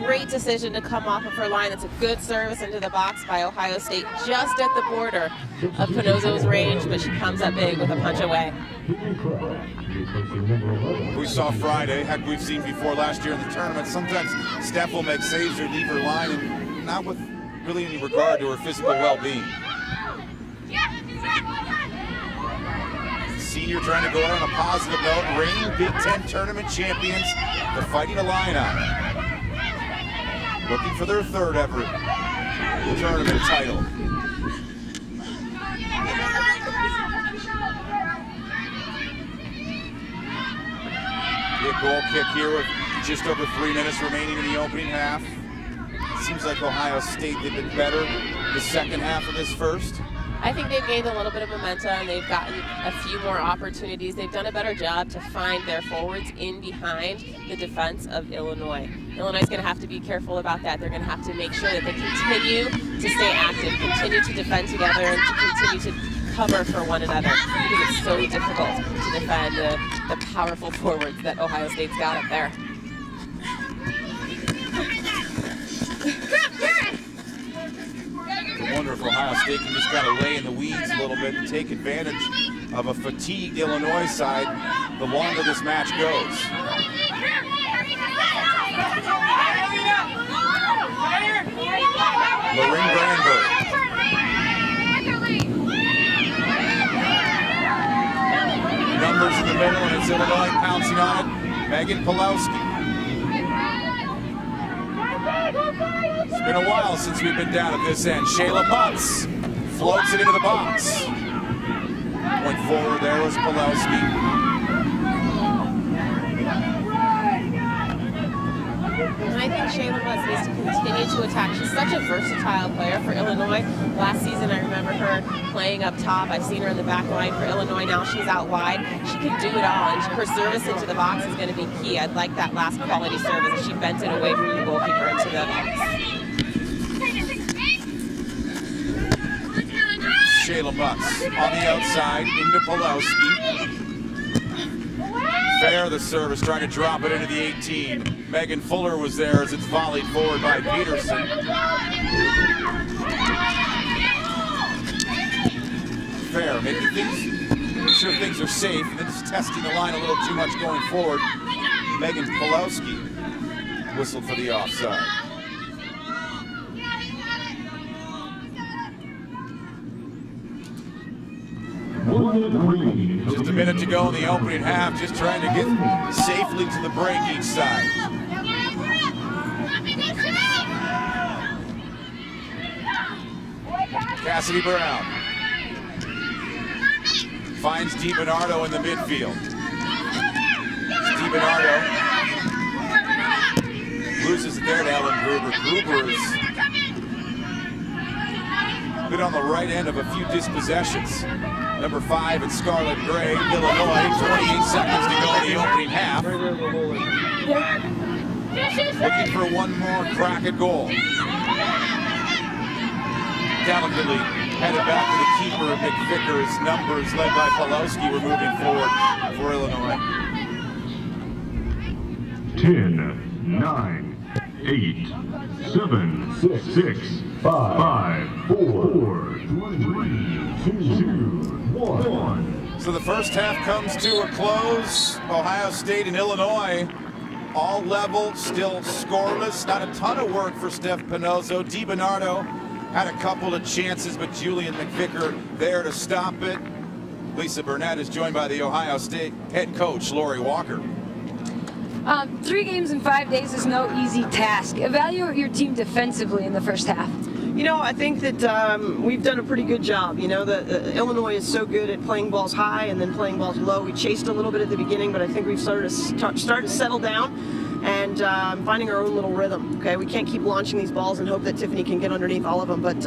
Great decision to come off of her line. That's a good service into the box by Ohio State, just at the border of Pinozo's range, but she comes up big with a punch away. We saw Friday, heck, we've seen before last year in the tournament. Sometimes Steph will make saves or leave her line, and not with really any regard to her physical well-being. Senior trying to go out on a positive note. Reigning Big Ten tournament champions, the Fighting Illini, looking for their third ever tournament title. Big goal kick here with just over 3 minutes remaining in the opening half. It seems like Ohio State, they've been better the second half of this first. I think they've gained a little bit of momentum. They've gotten a few more opportunities. They've done a better job to find their forwards in behind the defense of Illinois. Illinois is going to have to be careful about that. They're going to have to make sure that they continue to stay active, continue to defend together, and to continue to cover for one another, because it's so difficult to defend the powerful forwards that Ohio State's got up there. I wonder if Ohio State can just kind of lay in the weeds a little bit and take advantage of a fatigued Illinois side the longer this match goes. Lorraine Brandberg. Numbers in the middle, and it's Illinois pouncing on it. Megan Pulowski. It's been a while since we've been down at this end. Shayla Butts floats it into the box. Went forward there was Pulowski. And I think Shayla Butts needs to continue to attack. She's such a versatile player for Illinois. Last season, I remember her playing up top. I've seen her in the back line for Illinois. Now she's out wide. She can do it all, and her service into the box is going to be key. I'd like that last quality service. She bent it away from the goalkeeper into the box. Shayla Butts on the outside into Pulowski. Fair the service, trying to drop it into the 18. Megan Fuller was there as it's volleyed forward by Peterson. Fair, making sure things are safe, and then just testing the line a little too much going forward. Megan Pulowski whistled for the offside. Just a minute to go in the opening half, just trying to get safely to the break each side. Cassidy Brown finds De Bernardo in the midfield. De Bernardo loses it there to Ellen Gruber. Gruber has been on the right end of a few dispossessions. Number 5 in Scarlet Gray, Illinois, 28 seconds to go in the opening half. Looking for one more crack at goal. Delicately headed back to the keeper, McVicker's numbers led by Pulowski were moving forward for Illinois. 10, 9, 8, 7, 6, 5, 4, 3, 2, 1. So the first half comes to a close. Ohio State and Illinois all level, still scoreless. Not a ton of work for Steph Pinozzo. De Bernardo had a couple of chances, but Julian McVicker there to stop it. Lisa Burnett is joined by the Ohio State head coach, Lori Walker. 3 games in 5 days is no easy task. Evaluate your team defensively in the first half. You know, I think that we've done a pretty good job. You know, Illinois is so good at playing balls high and then playing balls low. We chased a little bit at the beginning, but I think we've started to settle down and finding our own little rhythm. Okay, we can't keep launching these balls and hope that Tiffany can get underneath all of them. But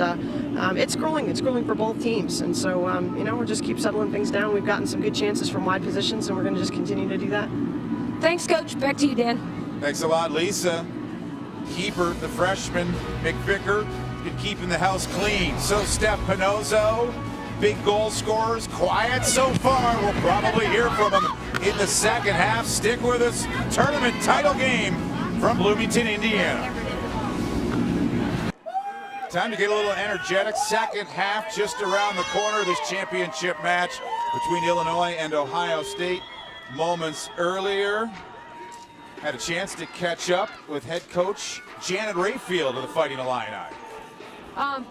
it's growing. It's growing for both teams, and so you know, we'll just keep settling things down. We've gotten some good chances from wide positions, and we're going to just continue to do that. Thanks, Coach. Back to you, Dan. Thanks a lot, Lisa. Keeper, the freshman, McVicker, been keeping the house clean. So Steph Pinozzo, big goal scorers, quiet so far. We'll probably hear from him in the second half. Stick with us. Tournament title game from Bloomington, Indiana. Time to get a little energetic. Second half just around the corner. This championship match between Illinois and Ohio State. Moments earlier, had a chance to catch up with head coach Janet Rayfield of the Fighting Illini.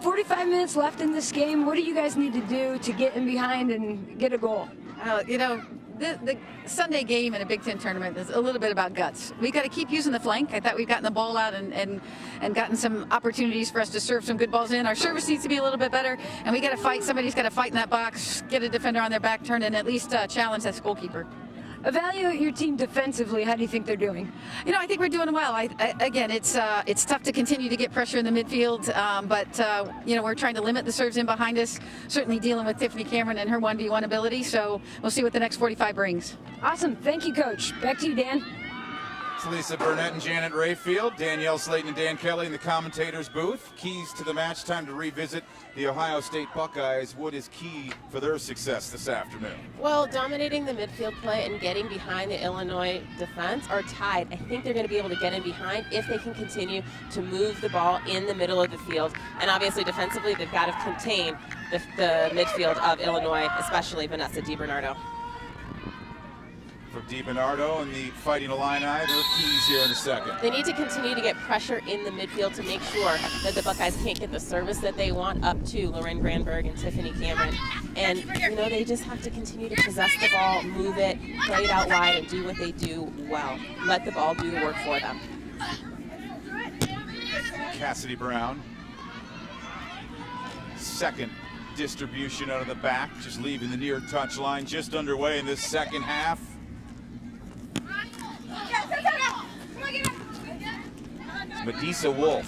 45 minutes left in this game. What do you guys need to do to get in behind and get a goal? You know, the Sunday game in a Big Ten tournament is a little bit about guts. We got to keep using the flank. I thought we've gotten the ball out and gotten some opportunities for us to serve some good balls in. Our service needs to be a little bit better, and we got to fight. Somebody's got to fight in that box, get a defender on their back, turn, and at least challenge that goalkeeper. Evaluate your team defensively. How do you think they're doing? You know, I think we're doing well. Again, it's tough to continue to get pressure in the midfield, but you know, we're trying to limit the serves in behind us. Certainly dealing with Tiffany Cameron and her 1v1 ability. So we'll see what the next 45 brings. Awesome. Thank you, Coach. Back to you, Dan. It's Lisa Burnett and Janet Rayfield, Danielle Slayton and Dan Kelly in the commentators booth. Keys to the match, time to revisit the Ohio State Buckeyes. What is key for their success this afternoon? Well, dominating the midfield play and getting behind the Illinois defense are tied. I think they're going to be able to get in behind if they can continue to move the ball in the middle of the field. And obviously defensively, they've got to contain the midfield of Illinois, especially Vanessa De Bernardo. For De Bernardo and the Fighting Illini, their keys here in a second. They need to continue to get pressure in the midfield to make sure that the Buckeyes can't get the service that they want up to Lauren Granberg and Tiffany Cameron. And, you know, they just have to continue to possess the ball, move it, play it out wide, and do what they do well. Let the ball do the work for them. Cassidy Brown. Second distribution out of the back, just leaving the near touch line, just underway in this second half. Medisa Wolf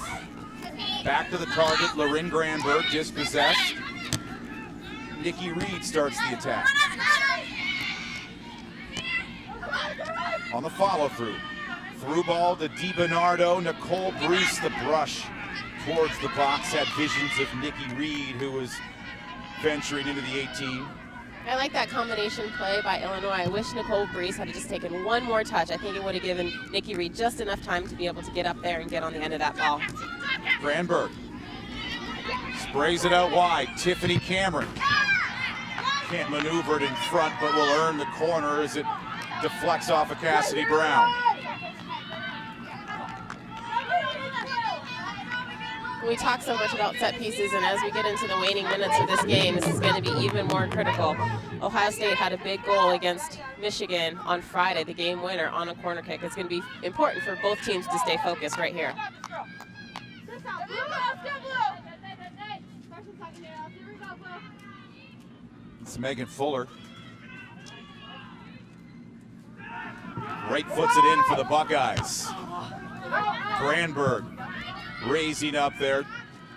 back to the target. Lauren Granberg dispossessed. Nikki Reed starts the attack. On the follow through. Through ball to De Bernardo. Nicole Brees, the brush towards the box. Had visions of Nikki Reed, who was venturing into the 18. I like that combination play by Illinois. I wish Nicole Brees had just taken one more touch. I think it would have given Nikki Reed just enough time to be able to get up there and get on the end of that ball. Granberg sprays it out wide. Tiffany Cameron can't maneuver it in front, but will earn the corner as it deflects off of Cassidy Brown. We talk so much about set pieces, and as we get into the waning minutes of this game, this is going to be even more critical. Ohio State had a big goal against Michigan on Friday, the game winner on a corner kick. It's going to be important for both teams to stay focused right here. It's Megan Fuller. Right foots it in for the Buckeyes. Granberg raising up there.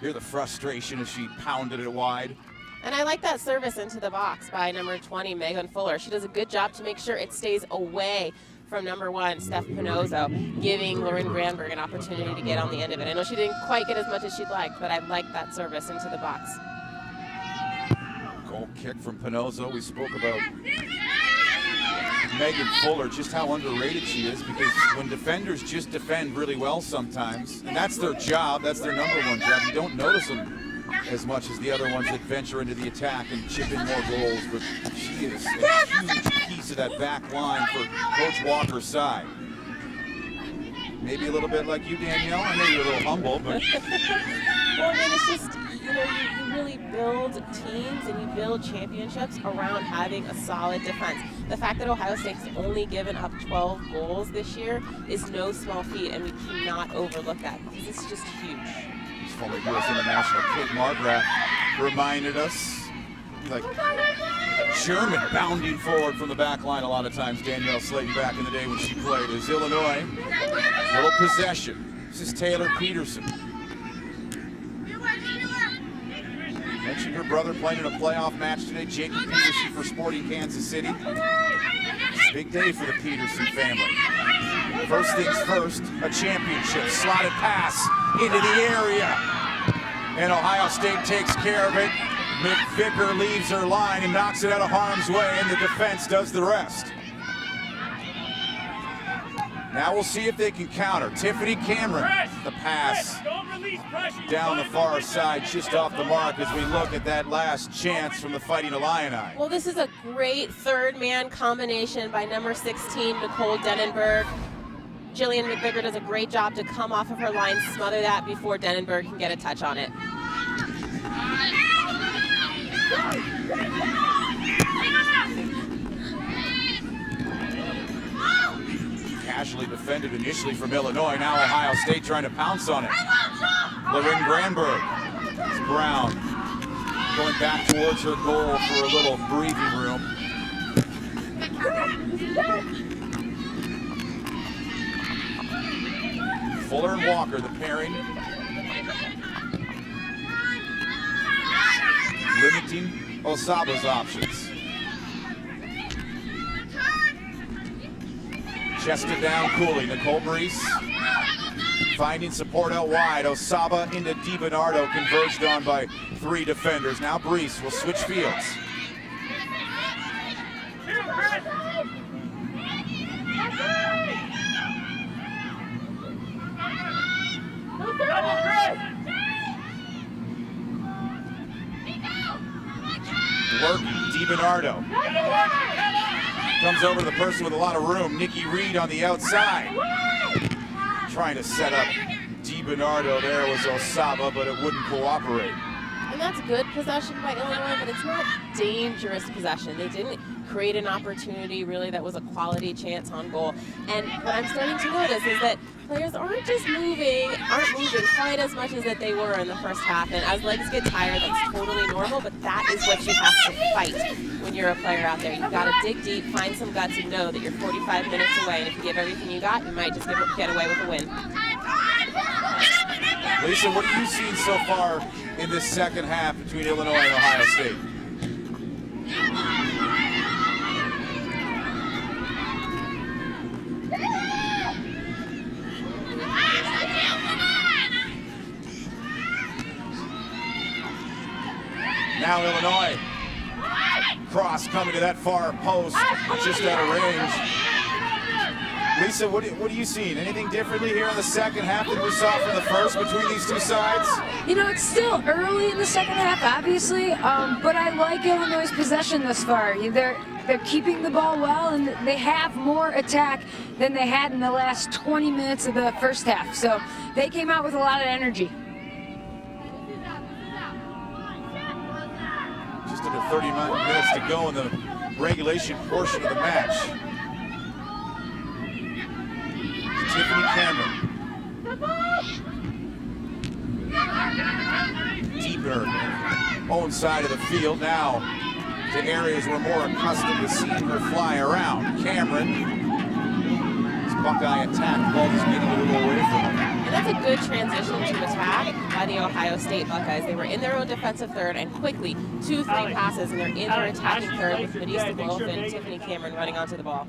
Hear the frustration as she pounded it wide. And I like that service into the box by number 20, Megan Fuller. She does a good job to make sure it stays away from number 1, Steph Pinozzo, giving Lauren Granberg an opportunity to get on the end of it. I know she didn't quite get as much as she'd like, but I like that service into the box. Goal kick from Pinozzo. We spoke about Megan Fuller, just how underrated she is, because when defenders just defend really well sometimes, and that's their job, that's their number 1 job, you don't notice them as much as the other ones that venture into the attack and chip in more goals, but she is a huge piece of that back line for Coach Walker's side. Maybe a little bit like you, Danielle. I know you're a little humble, but... Well, I mean, it's just, you know, you really build teams and you build championships around having a solid defense. The fact that Ohio State has only given up 12 goals this year is no small feat, and we cannot overlook that because it's just huge. Former U.S. International Kate Margrath reminded us, like German bounding forward from the back line a lot of times. Danielle Slayton back in the day when she played as Illinois. Little possession. This is Taylor Peterson. Mentioned her brother playing in a playoff match today, Jacob Peterson for Sporting Kansas City. Big day for the Peterson family. First things first, a championship. Slotted pass into the area. And Ohio State takes care of it. McVicker leaves her line and knocks it out of harm's way, and the defense does the rest. Now we'll see if they can counter. Tiffany Cameron, the pass down the far side, just off the mark as we look at that last chance from the Fighting Illini. Well, this is a great third-man combination by number 16, Nicole Dennenberg. Jillian McVicker does a great job to come off of her line, smother that before Dennenberg can get a touch on it. Casually defended initially from Illinois. Now Ohio State trying to pounce on it. Lauren Granberg. It's Brown going back towards her goal for a little breathing room. Fuller and Walker, the pairing. Limiting Osaba's options. Chested down Cooley. Nicole Brees finding support out wide. Osaba into De Bernardo, converged on by 3 defenders. Now Brees will switch fields. Work De Bernardo. Comes over to the person with a lot of room. Nikki Reed on the outside. Trying to set up De Bernardo. There was Osaba, but it wouldn't cooperate. And that's good possession by Illinois, but it's not dangerous possession. They didn't create an opportunity really that was a quality chance on goal. And what I'm starting to notice is that players aren't moving quite as much as that they were in the first half. And as legs get tired, that's totally normal, but that is what you have to fight when you're a player out there. You've got to dig deep, find some guts, and know that you're 45 minutes away. And if you give everything you got, you might just get away with a win. Lisa, what have you seen so far in this second half between Illinois and Ohio State? Now Illinois. Cross coming to that far post, just out of range. Lisa, what are you seeing? Anything differently here in the second half than we saw from the first between these two sides? You know, it's still early in the second half, obviously, but I like Illinois' possession thus far. They're keeping the ball well, and they have more attack than they had in the last 20 minutes of the first half. So they came out with a lot of energy. Just under 39 minutes to go in the regulation portion of the match. Tiffany Cameron. Deeper, own side of the field now to areas we're more accustomed to seeing her fly around. Cameron, this Buckeye attack, ball just getting a little away from her. And that's a good transition to attack by the Ohio State Buckeyes. They were in their own defensive third, and quickly 2-3 passes, and they're in their attacking third with Vanessa De Bernardo and Tiffany Cameron running onto the ball.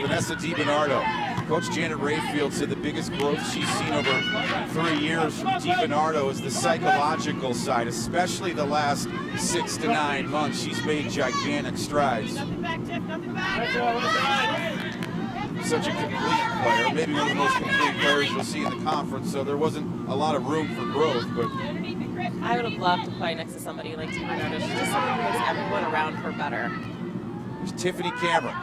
Vanessa De Bernardo. Coach Janet Rayfield said the biggest growth she's seen over 3 years from De Bernardo is the psychological side, especially the last 6 to 9 months. She's made gigantic strides. Such a complete player, maybe one of the most complete players you'll see in the conference, so there wasn't a lot of room for growth, but I would have loved to play next to somebody like De Bernardo. She's just someone who makes everyone around her better. there's Tiffany Cameron.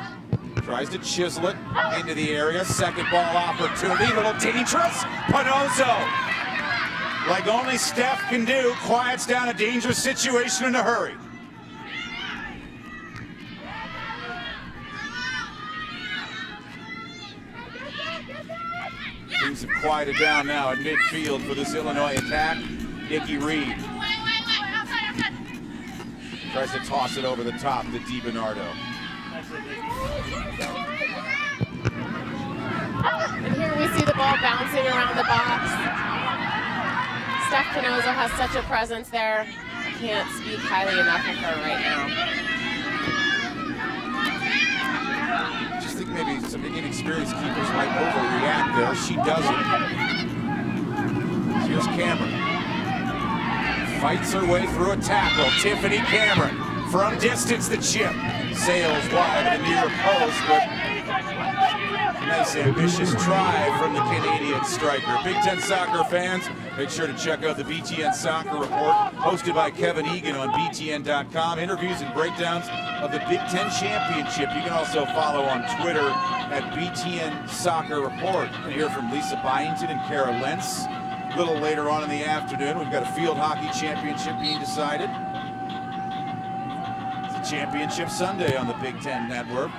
Tries to chisel it into the area. Second ball opportunity. Little dangerous. Panozo, like only Steph can do, quiets down a dangerous situation in a hurry. Things have quieted down now at midfield for this Illinois attack. Nikki Reed tries to toss it over the top to De Bernardo. And here we see the ball bouncing around the box. Steph Panozo has such a presence there. I can't speak highly enough of her right now. Just think maybe some inexperienced keepers might overreact there. She doesn't. Here's Cameron. Fights her way through a tackle. Tiffany Cameron from distance, the chip sails wide of the near post, but nice ambitious try from the Canadian striker. Big Ten soccer fans, make sure to check out the BTN Soccer Report, hosted by Kevin Egan on BTN.com. Interviews and breakdowns of the Big Ten Championship. You can also follow on Twitter at BTN Soccer Report. And hear from Lisa Byington and Kara Lentz. A little later on in the afternoon, we've got a field hockey championship being decided. It's a championship Sunday on the Big Ten Network.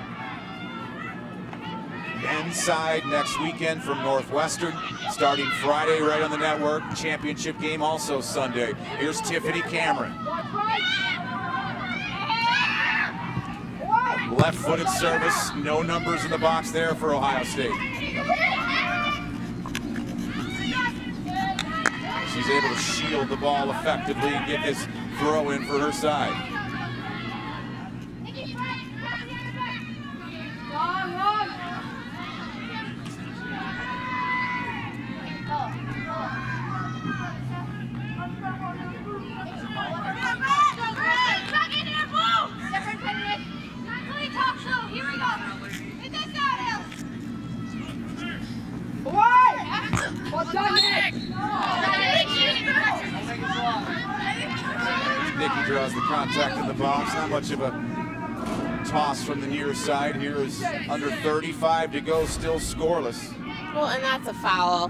men's side next weekend from Northwestern, starting Friday right on the network. Championship game also Sunday. Here's Tiffany Cameron. Left-footed service, no numbers in the box there for Ohio State. She's able to shield the ball effectively and get this throw in for her side. Nikki draws the contact in the box. Not much of a toss from the near side. Here is under 35 to go, still scoreless. Well, and that's a foul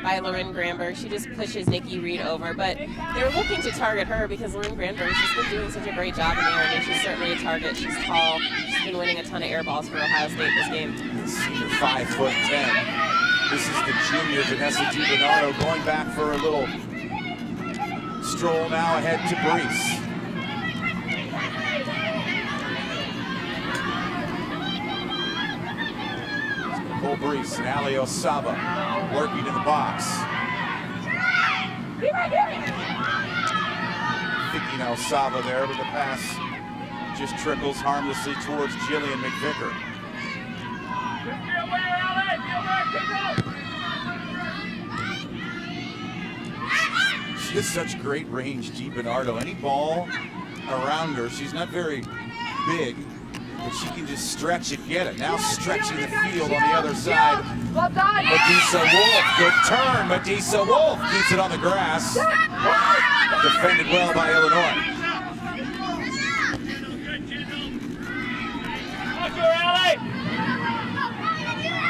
by Lauren Granberg. She just pushes Nikki Reed over, but they're looking to target her because Lauren Granberg's just been doing such a great job in the air, and she's certainly a target. She's tall. She's been winning a ton of air balls for Ohio State this game. Senior 5'10". This is the junior Vanessa De Bernardo going back for a little stroll now ahead to Brees. Nicole Brees and Ali Osaba working in the box. Thinking Osaba there, but the pass just trickles harmlessly towards Jillian McVicker. She has such great range, De Bernardo. Any ball around her, she's not very big, but she can just stretch and get it. Now stretching the field on the other side. Madisa Wolf, good turn. Madisa Wolf keeps it on the grass. Defended well by Illinois.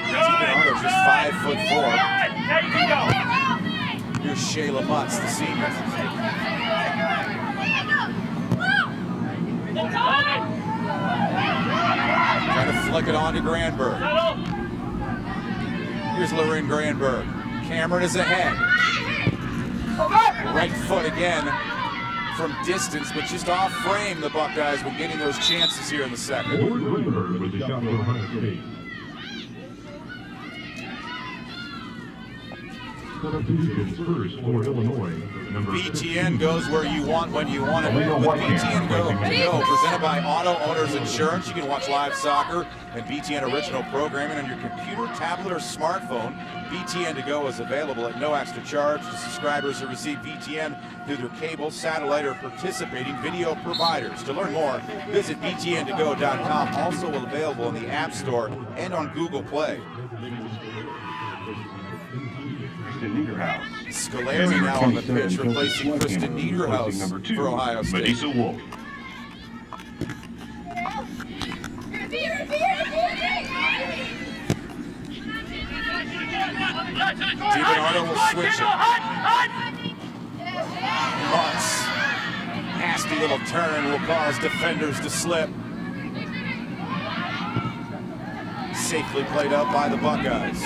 De Bernardo just 5'4". Here's Shayla Mutz, the senior. Trying to flick it on to Granberg. Here's Lauren Granberg. Cameron is ahead. Right foot again from distance, but just off frame. The Buckeyes were getting those chances here in the second. Granberg with the shot for Ohio State. Substitutions first for Illinois. BTN goes where you want when you want it. With BTN Go, presented by Auto Owners Insurance, you can watch live soccer and BTN original programming on your computer, tablet, or smartphone. BTN To Go is available at no extra charge to subscribers who receive BTN through their cable, satellite, or participating video providers. To learn more, visit btntogo.com. Also available in the App Store and on Google Play. Scolari now on the pitch, replacing Kristen Niederhaus for Ohio State. Madisa Wolf. De Bernardo will switch it. Mutz. Nasty little turn will cause defenders to slip. Safely played up by the Buckeyes.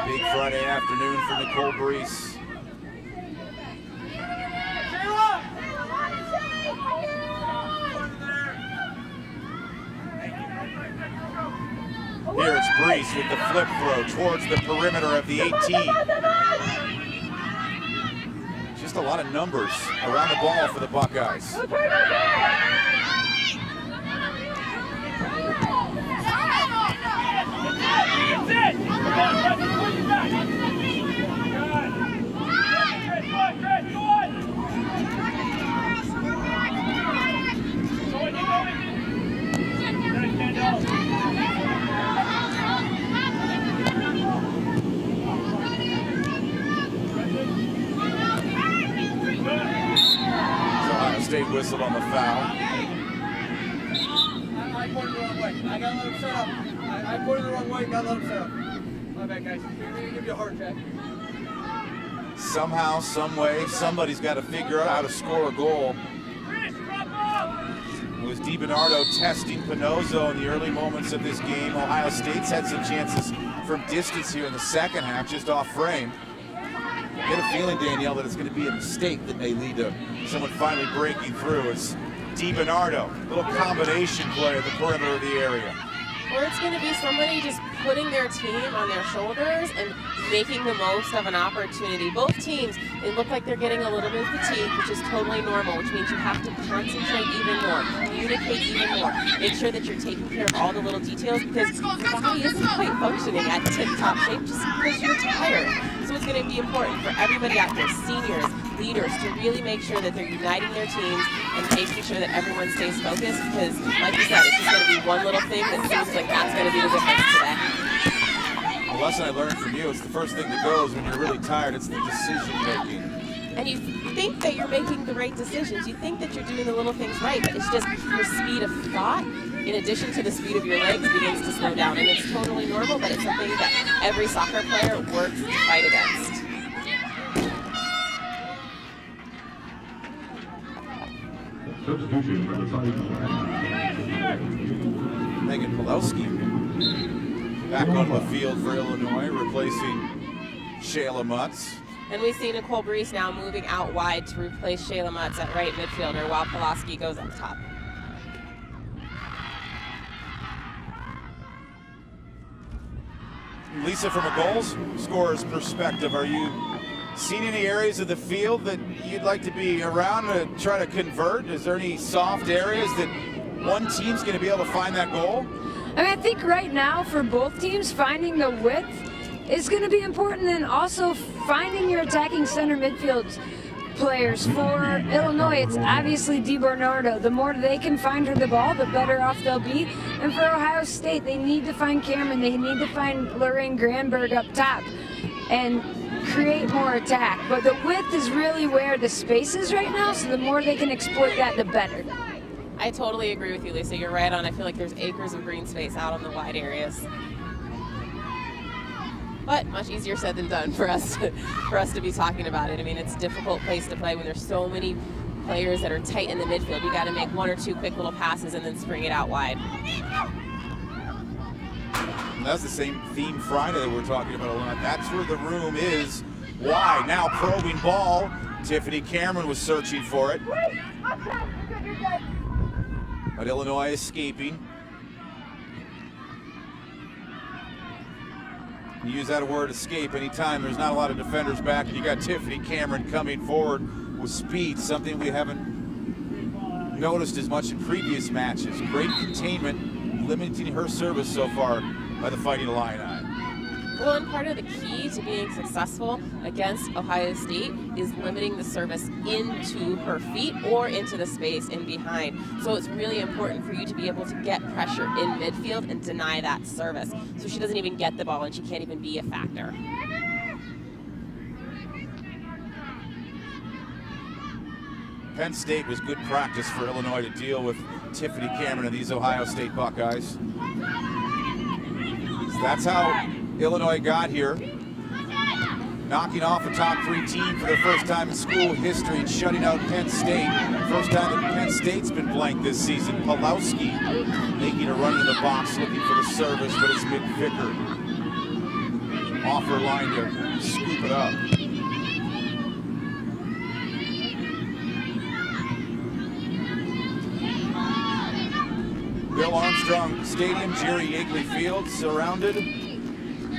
Big Friday afternoon for Nicole Brees. Here it's Brees with the flip throw towards the perimeter of the 18. Just a lot of numbers around the ball for the Buckeyes. Ohio State whistled on the foul. I pointed the wrong way. I gotta let him set up. I pointed the wrong way. Gotta let him set up. My bad, guys. I'm gonna give you a heart attack. Somehow, some way, somebody's got to figure out how to score a goal It was De Bernardo testing Pinozzo in the early moments of this game. Ohio State's had some chances from distance here in the second half, just off frame. I get a feeling, Danielle, that it's going to be a mistake that may lead to someone finally breaking through. It's De Bernardo, little combination play at the perimeter of the area. Or it's going to be somebody just putting their team on their shoulders and making the most of an opportunity. Both teams, they look like they're getting a little bit fatigued, which is totally normal, which means you have to concentrate even more, communicate even more, make sure that you're taking care of all the little details, because your body isn't quite functioning at tip-top shape just because you're tired. So it's going to be important for everybody out there, seniors, leaders, to really make sure that they're uniting their teams and making sure that everyone stays focused, because like you said, it's just going to be one little thing that seems like that's going to be the difference today. The lesson I learned from you, it's the first thing that goes when you're really tired, it's the decision making. And you think that you're making the right decisions, you think that you're doing the little things right, but it's just your speed of thought, in addition to the speed of your legs, begins to slow down. And it's totally normal, but it's something that every soccer player works to fight against. Substitution for the Megan Pulowski back on the field for Illinois, replacing Shayla Mutz. And we see Nicole Brees now moving out wide to replace Shayla Mutz at right midfielder while Pulowski goes up top. Lisa, from a goals scorer's perspective, are you seeing any areas of the field that you'd like to be around to try to convert? Is there any soft areas that one team's going to be able to find that goal? I mean, I think right now for both teams, finding the width is going to be important, and also finding your attacking center midfield players. For Illinois, it's obviously De Bernardo. The more they can find her the ball, the better off they'll be. And for Ohio State, they need to find Cameron. They need to find Lorraine Granberg up top and create more attack. But the width is really where the space is right now, so the more they can exploit that, the better. I totally agree with you, Lisa. You're right on. I feel like there's acres of green space out on the wide areas. But much easier said than done for us to be talking about it. I mean, it's a difficult place to play when there's so many players that are tight in the midfield. You got to make one or two quick little passes and then spring it out wide. That's the same theme Friday that we're talking about a lot. That's where the room is wide. Now probing ball. Tiffany Cameron was searching for it. But Illinois escaping. You use that word escape anytime there's not a lot of defenders back, and you got Tiffany Cameron coming forward with speed, something we haven't noticed as much in previous matches. Great containment, limiting her service so far by the Fighting Illini. Well, and part of the key to being successful against Ohio State is limiting the service into her feet or into the space in behind. So it's really important for you to be able to get pressure in midfield and deny that service. So she doesn't even get the ball and she can't even be a factor. Penn State was good practice for Illinois to deal with Tiffany Cameron and these Ohio State Buckeyes. So that's how Illinois got here, knocking off a top 3 team for the first time in school history and shutting out Penn State. First time that Penn State's been blanked this season. Pulowski making a run in the box, looking for the service, but it's McVicker off her line to scoop it up. Bill Armstrong Stadium, Jerry Yeagley Field, surrounded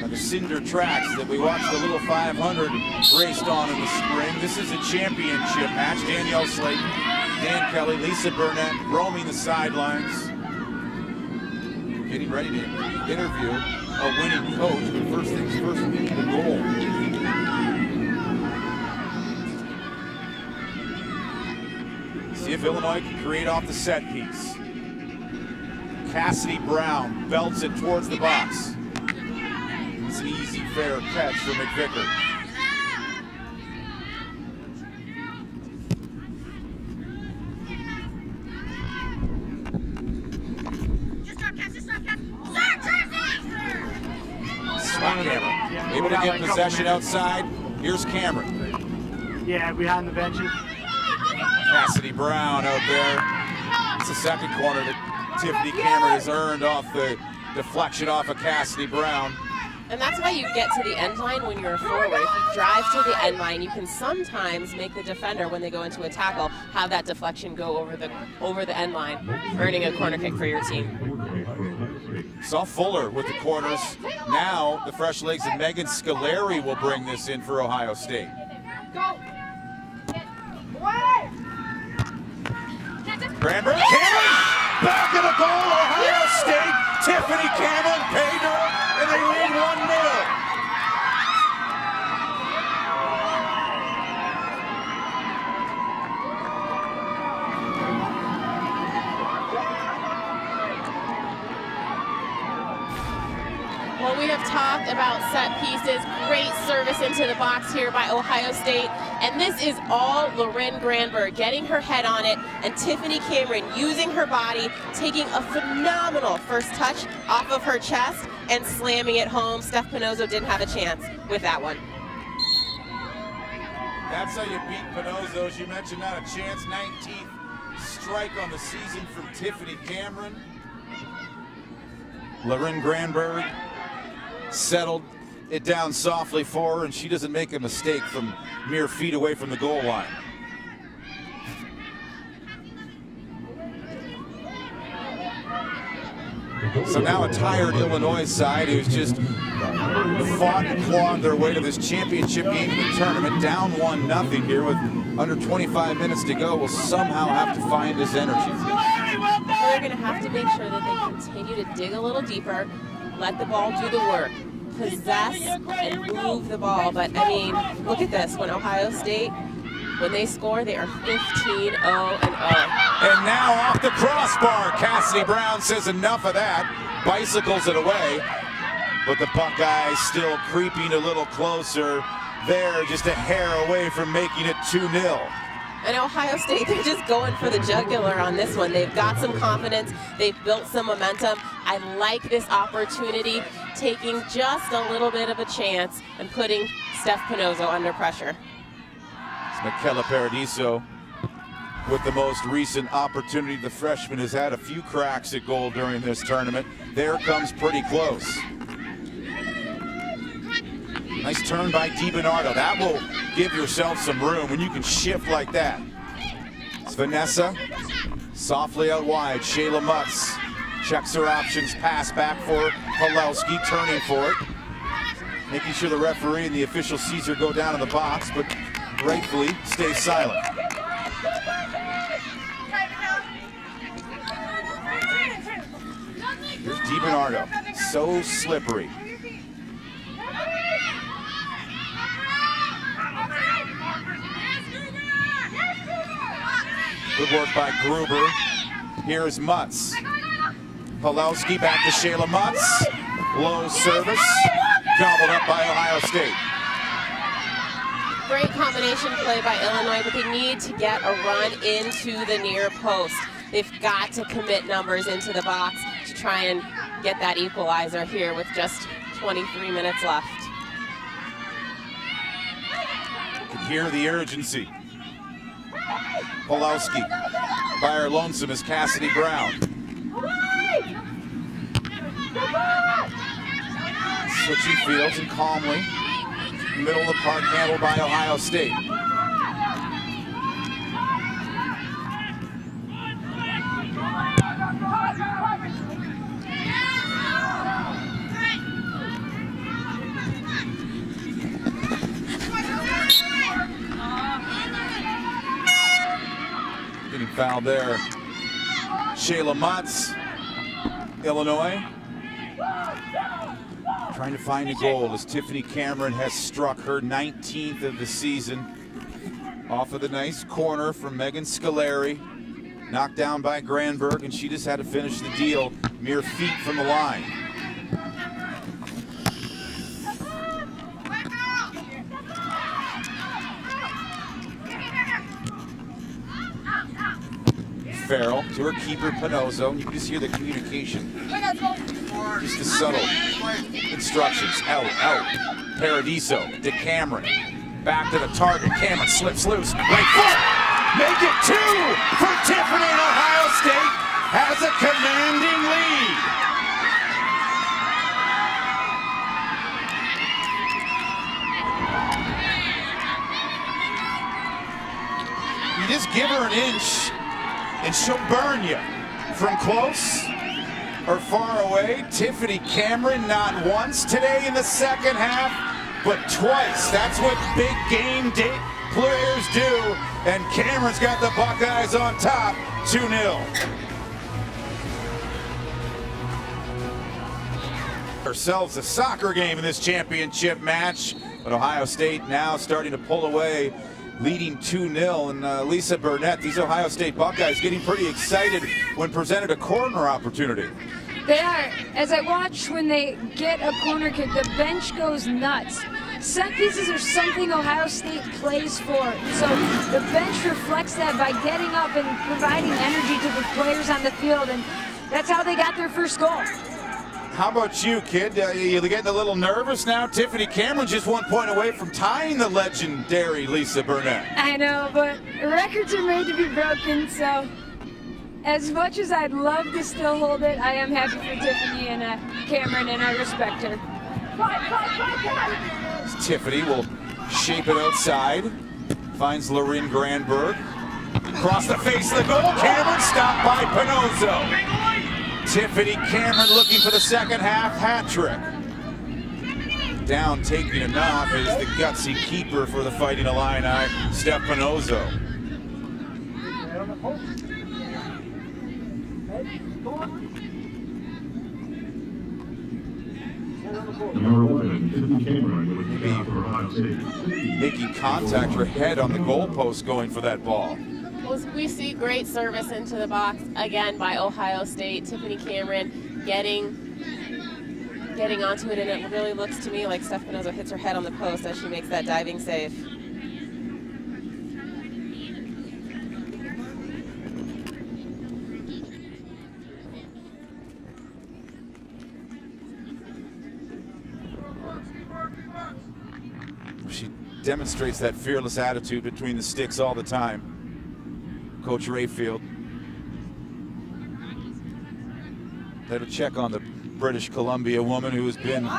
by the cinder tracks that we watched the Little 500 raced on in the spring. This is a championship match. Danielle Slayton, Dan Kelly, Lisa Burnett roaming the sidelines, getting ready to interview a winning coach. But first things first, we need a goal. See if Illinois can create off the set piece. Cassidy Brown belts it towards the box. It's an easy, fair catch for McVicker. Spot Cameron. Able to get possession outside. Here's Cameron. Yeah, behind the benches. Cassidy Brown out there. That's the second corner that Tiffany Cameron has earned off the deflection off of Cassidy Brown. And that's why you get to the end line when you're a forward. If you drive to the end line, you can sometimes make the defender, when they go into a tackle, have that deflection go over the end line, earning a corner kick for your team. Saw Fuller with the corners. Now the fresh legs of Megan Scolari will bring this in for Ohio State. Granberg, Cameron, back of the goal, Ohio State. Tiffany Cameron paid her, and they lead 1-0. Well, we have talked about set pieces, great service into the box here by Ohio State, and this is all Lauren Granberg getting her head on it, and Tiffany Cameron using her body, taking a phenomenal first touch off of her chest and slamming it home. Steph Pinozzo didn't have a chance with that one. That's how you beat Pinozzo. As you mentioned, not a chance. 19th strike on the season from Tiffany Cameron. Lauren Granberg settled it down softly for her, and she doesn't make a mistake from mere feet away from the goal line. So now a tired Illinois side who's just fought and clawed their way to this championship game in the tournament, down 1-0 here with under 25 minutes to go, will somehow have to find his energy. They're going to have to make sure that they continue to dig a little deeper, let the ball do the work, possess and move the ball. But I mean, look at this. When Ohio State, when they score, they are 15-0-0. And now off the crossbar, Cassidy Brown says enough of that, bicycles it away. But the Buckeyes still creeping a little closer. They're just a hair away from making it 2-0. And Ohio State, they're just going for the jugular on this one. They've got some confidence. They've built some momentum. I like this opportunity, taking just a little bit of a chance and putting Steph Pinozzo under pressure. It's Michaela Paradiso with the most recent opportunity. The freshman has had a few cracks at goal during this tournament. There comes pretty close. Nice turn by De Bernardo. That will give yourself some room when you can shift like that. It's Vanessa, softly out wide. Shayla Mutz checks her options, pass back for Pawlowski, turning for it. Making sure the referee and the official sees her go down in the box, but rightfully stays silent. Here's De Bernardo, so slippery. Good work by Gruber. Here's Mutz. Pawlowski back to Shayla Mutz. Low service. Gobbled up by Ohio State. Great combination play by Illinois, but they need to get a run into the near post. They've got to commit numbers into the box to try and get that equalizer here with just 23 minutes left. You can hear the urgency. Pawlowski by her lonesome is Cassidy Brown. Switching fields and calmly. Middle of the park handled by Ohio State. Getting fouled there. Shayla Mutz, Illinois. Trying to find a goal as Tiffany Cameron has struck her 19th of the season. Off of the nice corner from Megan Scolari. Knocked down by Granberg, and she just had to finish the deal mere feet from the line. Farrell to her keeper, Pinozzo. You can just hear the communication. Just the subtle instructions. Out. Paradiso to Cameron. Back to the target. Cameron slips loose. Right foot. Make it 2 for Tiffany, and Ohio State has a commanding lead. You just give her an inch and she'll burn you. From close or far away, Tiffany Cameron not once today in the second half, but twice. That's what big game day players do. And Cameron's got the Buckeyes on top, 2-0. Ourselves a soccer game in this championship match, but Ohio State now starting to pull away, leading 2-0. And Lisa Burnett, these Ohio State Buckeyes getting pretty excited when presented a corner opportunity. They are. As I watch when they get a corner kick, the bench goes nuts. Set pieces are something Ohio State plays for. So the bench reflects that by getting up and providing energy to the players on the field, and that's how they got their first goal. How about you, kid? You're getting a little nervous now? Tiffany Cameron just 1 point away from tying the legendary Lisa Burnett. I know, but records are made to be broken, so as much as I'd love to still hold it, I am happy for Tiffany and Cameron, and I respect her. Tiffany will shape it outside. Finds Lorin Granberg. Across the face of the goal. Cameron stopped by Pinozzo. Tiffany Cameron looking for the second half hat trick. Down taking a knock is the gutsy keeper for the Fighting Illini, Steph Pinozzo. Number 11, Tiffany Cameron with the shot for Ohio State. Making contact, her head on the goalpost going for that ball. Well, we see great service into the box again by Ohio State. Tiffany Cameron getting onto it, and it really looks to me like Steph Pinozzo hits her head on the post as she makes that diving save. She demonstrates that fearless attitude between the sticks all the time. Coach Rayfield. There to check on the British Columbia woman who has been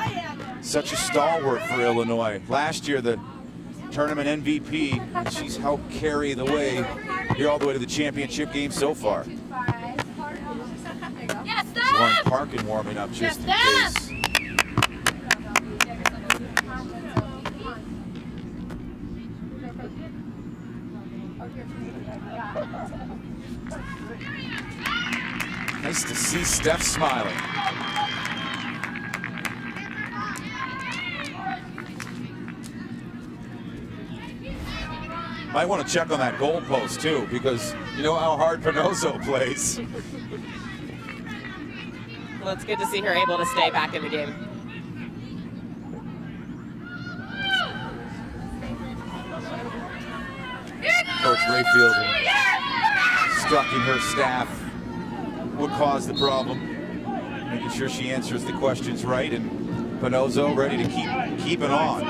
such a stalwart for Illinois. Last year, the tournament MVP, and she's helped carry the way here all the way to the championship game so far. Lauren Parkin warming up just in case. Nice to see Steph smiling. Might want to check on that goalpost too, because you know how hard Pinozzo plays. Well, it's good to see her able to stay back in the game. Coach Rayfield instructing her staff what caused the problem, making sure she answers the questions right, and Pinozzo ready to keep it on.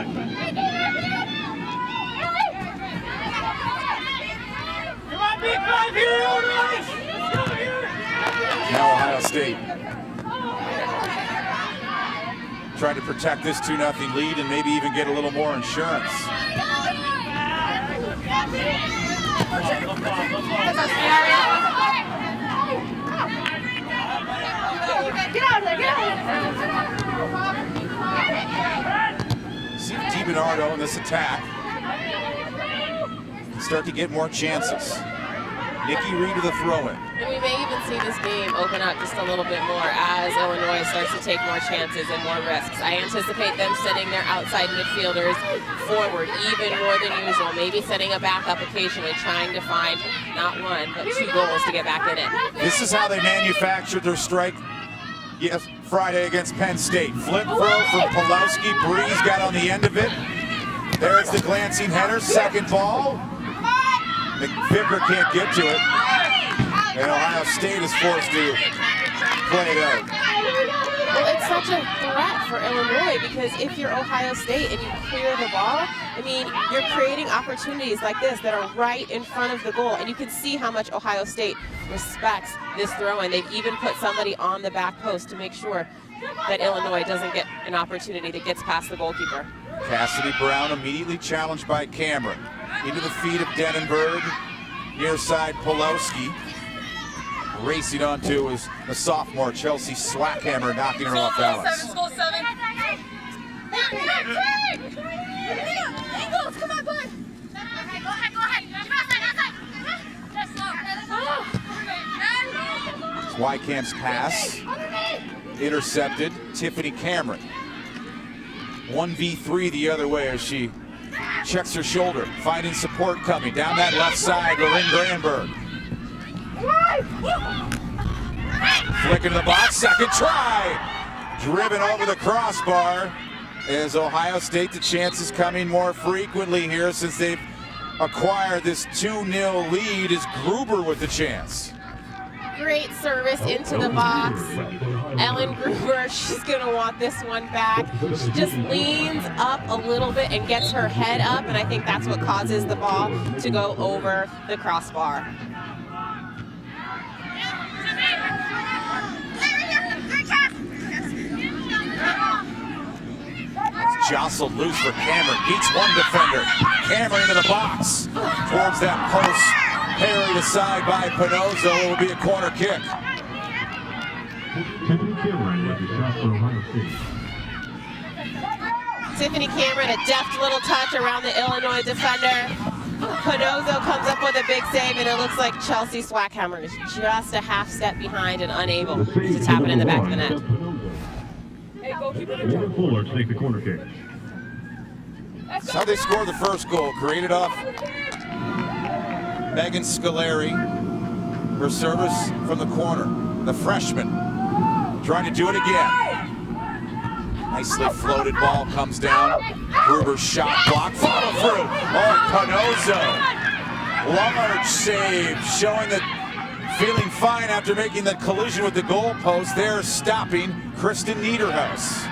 Now Ohio State trying to protect this 2-0 lead and maybe even get a little more insurance. See De Bernardo in this attack start to get more chances. Nikki Reed with a throw-in. And we may even see this game open up just a little bit more as Illinois starts to take more chances and more risks. I anticipate them sending their outside midfielders forward even more than usual, maybe setting a backup occasionally, trying to find not one, but 2 goals to get back in it. This is how they manufactured their strike Friday against Penn State. Flip throw from Pulowski. Breeze got on the end of it. There's the glancing header, second ball. McVicker can't get to it. And Ohio State is forced to play it out. Well, it's such a threat for Illinois because if you're Ohio State and you clear the ball, I mean, you're creating opportunities like this that are right in front of the goal, and you can see how much Ohio State respects this throw-in. They've even put somebody on the back post to make sure that Illinois doesn't get an opportunity that gets past the goalkeeper. Cassidy Brown immediately challenged by Cameron. Into the feet of Denenberg, near side Pulowski. Racing onto is the sophomore Chelsea Swackhammer, knocking her off balance. Goal 7. Angles, come on, bud. Go ahead. Swykamp's pass intercepted. Tiffany Cameron 1v3 the other way as she checks her shoulder, finding support coming down that left side. Lauren Granberg flick into the box, second try, driven over the crossbar. As Ohio State, the chances coming more frequently here since they've acquired this 2-0 lead. Is Gruber with the chance. Great service into the box. Ellen Gruber, she's going to want this one back. She just leans up a little bit and gets her head up, and I think that's what causes the ball to go over the crossbar. It's jostled loose for Cameron, beats one defender. Cameron into the box, towards that post. Parried aside by Pinozo. It will be a corner kick. Tiffany Cameron with the shot for Ohio State. Tiffany Cameron, a deft little touch around the Illinois defender. Pinozo comes up with a big save, and it looks like Chelsea Swackhammer is just a half step behind and unable to tap it in the back of the net. Warren Fuller to take the corner kick. That's how they scored the first goal. Created off Megan Scolari. Her service from the corner. The freshman trying to do it again. Nicely floated ball comes down. Gruber's shot block. Follow through. Oh, Pinozo. Large save, showing that feeling fine after making that collision with the goalpost. There stopping Kristen Niederhaus.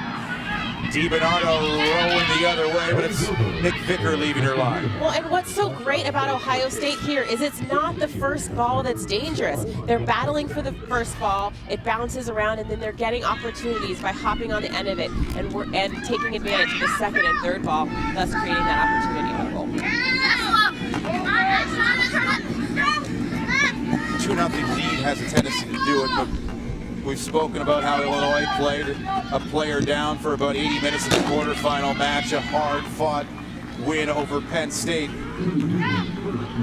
De Bernardo rolling the other way, but it's Nick Vicker leaving her line. Well, and what's so great about Ohio State here is it's not the first ball that's dangerous. They're battling for the first ball, it bounces around, and then they're getting opportunities by hopping on the end of it and taking advantage of the second and third ball, thus creating that opportunity on goal. 2-0 lead has a tendency to do it, but we've spoken about how Illinois played a player down for about 80 minutes in the quarterfinal match, a hard-fought win over Penn State.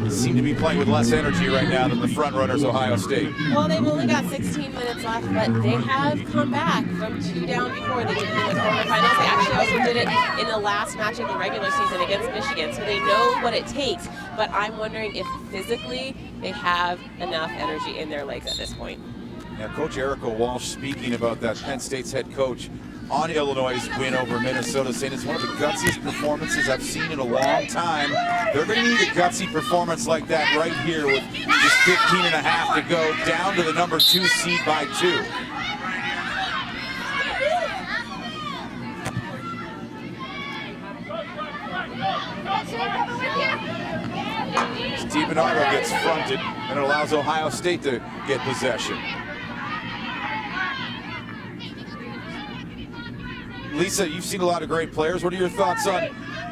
They seem to be playing with less energy right now than the front-runners, Ohio State. Well, they've only got 16 minutes left, but they have come back from 2 down before. They did it in the quarterfinals. They actually also did it in the last match of the regular season against Michigan, so they know what it takes. But I'm wondering if physically they have enough energy in their legs at this point. Now, Coach Erica Walsh speaking about that, Penn State's head coach, on Illinois' win over Minnesota, saying it's one of the gutsiest performances I've seen in a long time. They're going to need a gutsy performance like that right here with just 15 and a half to go, down to the number 2 seed by 2. De Bernardo gets fronted, and it allows Ohio State to get possession. Lisa, you've seen a lot of great players. What are your thoughts on,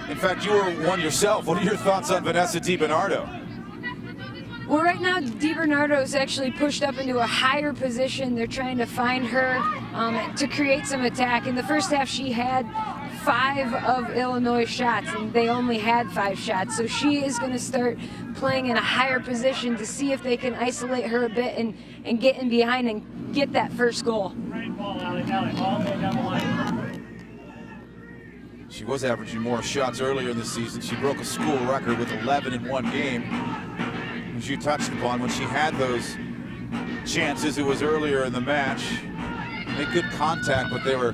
in fact, you were one yourself. What are your thoughts on Vanessa De Bernardo? Well, right now, De Bernardo is actually pushed up into a higher position. They're trying to find her to create some attack. In the first half, she had 5 of Illinois shots, and they only had 5 shots. So she is going to start playing in a higher position to see if they can isolate her a bit and get in behind and get that first goal. She was averaging more shots earlier in the season. She broke a school record with 11 in one game. As you touched upon, when she had those chances, it was earlier in the match. Made good contact, but they were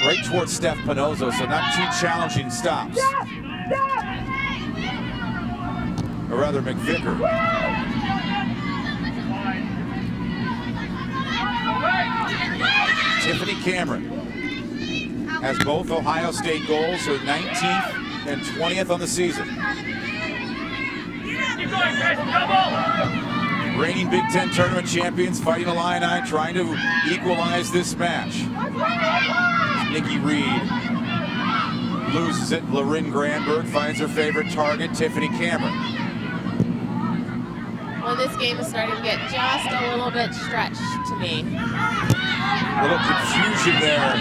right towards Steph Pinozo, so not too challenging stops. Or rather, McVicker. Tiffany Cameron has both Ohio State goals, her 19th and 20th on the season. Reigning Big Ten tournament champions fighting Illini, trying to equalize this match. Nikki Reed loses it. Lorin Granberg finds her favorite target, Tiffany Cameron. Well, this game is starting to get just a little bit stretched to me. A little confusion there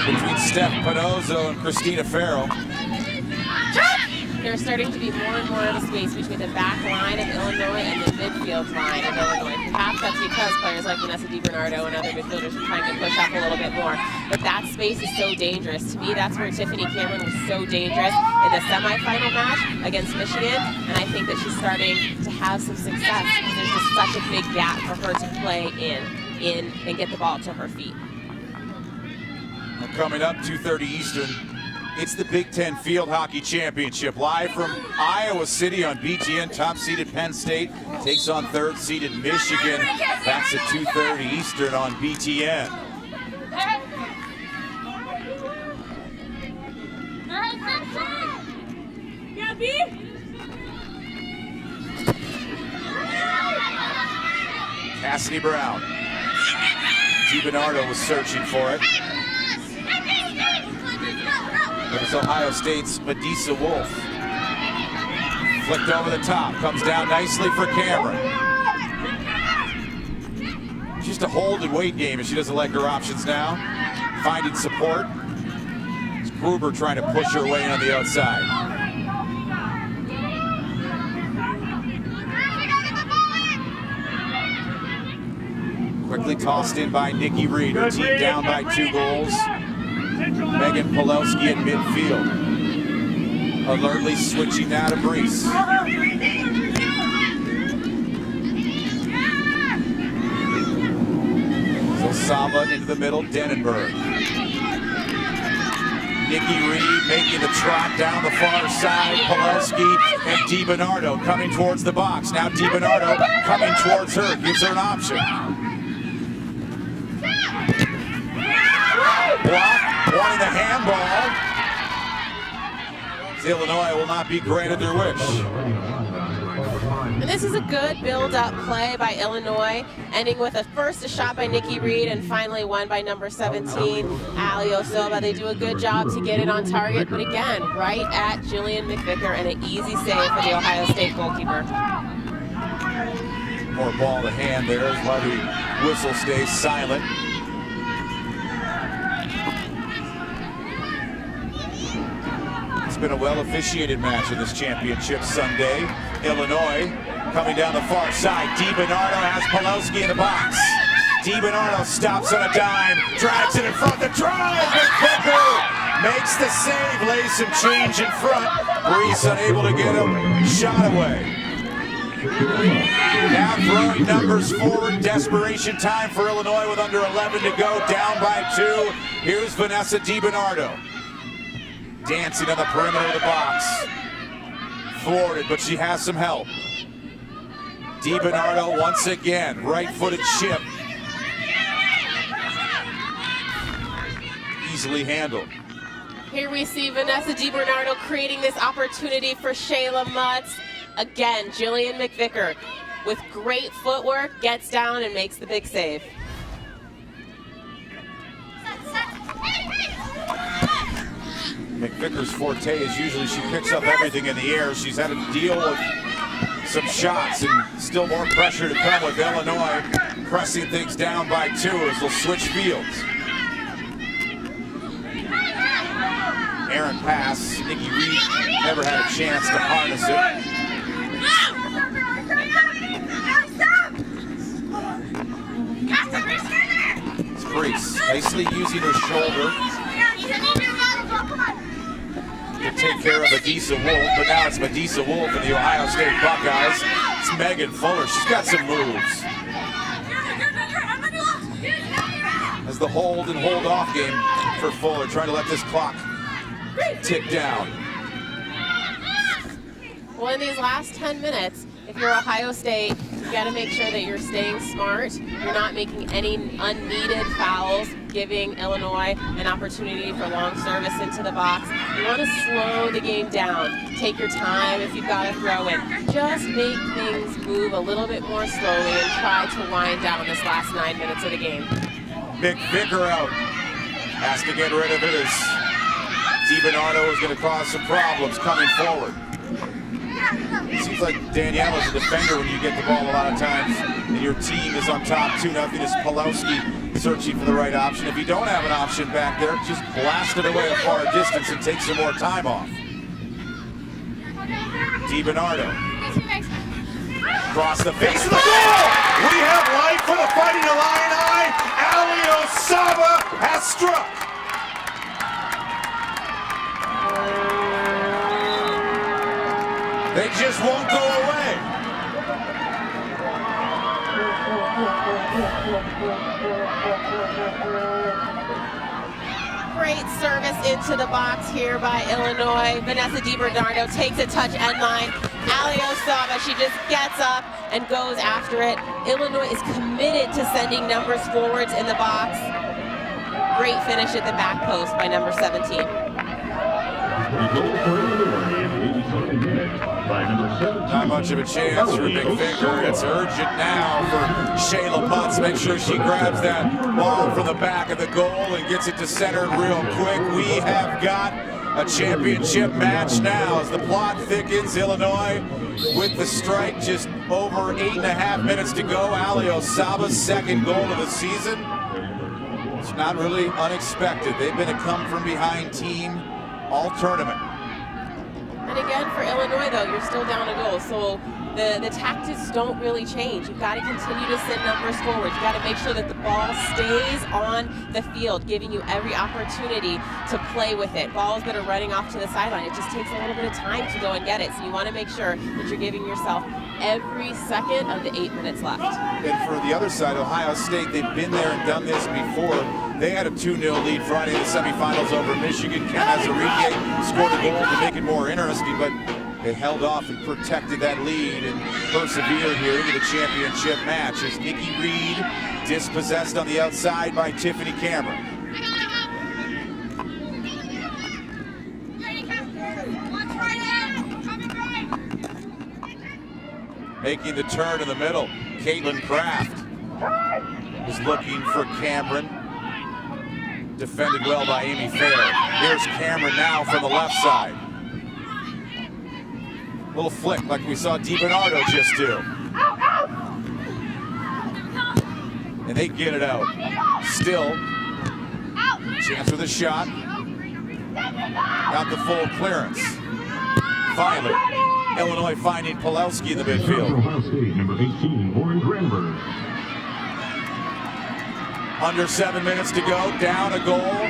between Steph Panozzo and Christina Farrell. There's starting to be more and more of a space between the back line of Illinois and the midfield line of Illinois. Perhaps that's because players like Vanessa De Bernardo and other midfielders are trying to push up a little bit more. But that space is so dangerous. To me, that's where Tiffany Cameron was so dangerous in the semifinal match against Michigan. And I think that she's starting to have some success because there's just such a big gap for her to play in and get the ball to her feet. Well, coming up, 2:30 Eastern. It's the Big Ten Field Hockey Championship, live from Iowa City on BTN. Top-seeded Penn State takes on third-seeded Michigan. That's at 2:30 Eastern on BTN. Cassidy Brown. De Bernardo was searching for it. But it's Ohio State's Medisa Wolf. Flicked over the top, comes down nicely for Cameron. Just a hold and wait game if she doesn't like her options now. Finding support. It's Gruber trying to push her way in on the outside. Quickly tossed in by Nikki Reed, her team down by 2 goals. Megan Pulowski in midfield. Alertly switching now to Brees. So Saba into the middle, Denenberg. Nikki Reed making the trot down the far side. Pulowski and De Bernardo coming towards the box. Now De Bernardo coming towards her, gives her an option. Block. Wanting the handball. Illinois will not be granted their wish. And this is a good build-up play by Illinois, ending with a shot by Nikki Reed and finally one by number 17, Ali Osoba. They do a good job to get it on target, but again, right at Jillian McVicker and an easy save for the Ohio State goalkeeper. More ball to hand there as why the whistle stays silent. It's been a well-officiated match in this championship Sunday. Illinois coming down the far side. De Bernardo has Pulowski in the box. De Bernardo stops on a dime, drives it in front. The drive, McVicker makes the save, lays some change in front. Brees unable to get him. Shot away. Now throwing numbers forward. Desperation time for Illinois with under 11 to go. Down by 2. Here's Vanessa De Bernardo. Dancing on the perimeter of the box. Thwarted, but she has some help. De Bernardo once again, right-footed chip. Easily handled. Here we see Vanessa De Bernardo creating this opportunity for Shayla Mutz. Again, Jillian McVicker with great footwork, gets down and makes the big save. McVicker's forte is usually she picks up everything in the air. She's had to deal with some shots and still more pressure to come with Illinois pressing things down by 2 as they'll switch fields. Aaron pass. Nikki Reed never had a chance to harness it. It's Brees nicely using her shoulder to take care of Medisa Wolf, but now it's Medisa Wolf and the Ohio State Buckeyes. It's Megan Fuller. She's got some moves. As the hold and hold off game for Fuller, trying to let this clock tick down. Well, in these last 10 minutes, if you're Ohio State, you got to make sure that you're staying smart. You're not making any unneeded fouls, giving Illinois an opportunity for long service into the box. You want to slow the game down. Take your time if you've got to throw in. Just make things move a little bit more slowly and try to wind down this last 9 minutes of the game. McVicker out. Has to get rid of it as De Bernardo is going to cause some problems coming forward. It seems like Danielle is a defender when you get the ball a lot of times and your team is on top 2-0. It's Pulowski searching for the right option. If you don't have an option back there, just blast it away a far distance and take some more time off. De Bernardo. Across the face of the goal! We have life for the Fighting Illini. Alio Saba has struck. They just won't go away. Great service into the box here by Illinois. Vanessa De Bernardo takes a touch end line. Alio Saba, she just gets up and goes after it. Illinois is committed to sending numbers forwards in the box. Great finish at the back post by number 17. Not much of a chance for McVicker. It's urgent now for Shayla Butts. Make sure she grabs that ball from the back of the goal and gets it to center real quick. We have got a championship match now as the plot thickens. Illinois with the strike, just over 8.5 minutes to go. Alio Saba's second goal of the season. It's not really unexpected. They've been a come-from-behind team all tournament. And again, for Illinois, though, you're still down a goal, so the tactics don't really change. You've got to continue to send numbers forward. You've got to make sure that the ball stays on the field, giving you every opportunity to play with it. Balls that are running off to the sideline, it just takes a little bit of time to go and get it, so you want to make sure that you're giving yourself every second of the 8 minutes left. And for the other side, Ohio State, they've been there and done this before. They had a 2-0 lead Friday in the semifinals over Michigan. Ken Azarique scored a goal to make it more interesting, but they held off and protected that lead and persevered here into the championship match as Nikki Reed dispossessed on the outside by Tiffany Cameron. Making the turn in the middle, Caitlin Kraft is looking for Cameron. Defended well by Amy Fair. Here's Cameron now from the left side. Little flick like we saw De Bernardo just do. And they get it out. Still, chance with a shot. Not the full clearance. Finally, Illinois finding Pulowski in the midfield. Ohio State, number 18, Lauren Granberg. Under 7 minutes to go, down a goal.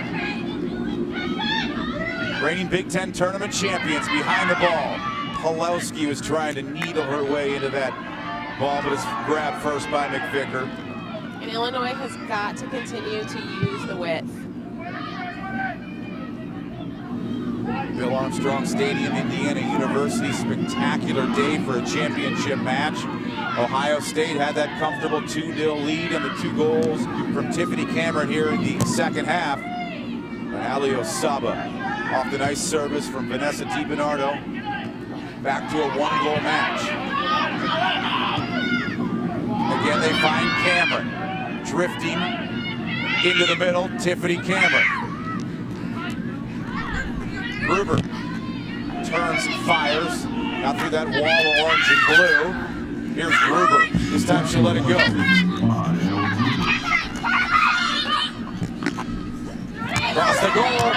Reigning Big Ten tournament champions behind the ball. Pulowski was trying to needle her way into that ball, but it's grabbed first by McVicker. And Illinois has got to continue to use the width. Bill Armstrong Stadium, Indiana University, spectacular day for a championship match. Ohio State had that comfortable 2-0 lead and the 2 goals from Tiffany Cameron here in the second half. Alio Saba off the nice service from Vanessa De Bernardo. Back to a 1-goal match. Again, they find Cameron drifting into the middle. Tiffany Cameron. Gruber turns and fires. Out through that wall of orange and blue. Here's Gruber. This time she'll let it go. Across the goal.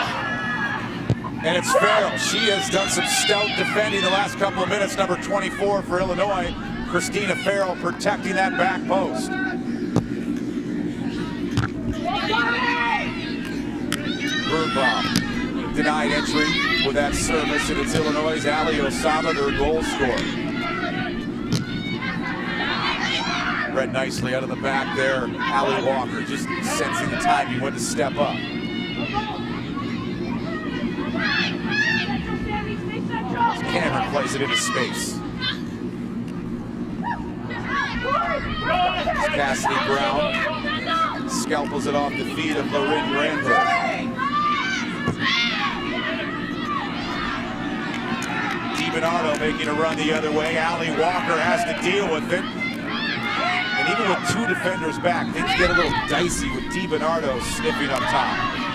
And it's Farrell. She has done some stout defending the last couple of minutes. Number 24 for Illinois. Christina Farrell protecting that back post. Birnbaum denied entry with that service, and it's Illinois' Alio Saba, their goal scorer. Read nicely out of the back there. Allie Walker just sensing the time he went to step up. Cameron plays it into space. Cassidy Brown scalpels it off the feet of Lorin Granberg. De Bernardo making a run the other way. Allie Walker has to deal with it. And even with 2 defenders back, things get a little dicey with De Bernardo sniffing up top.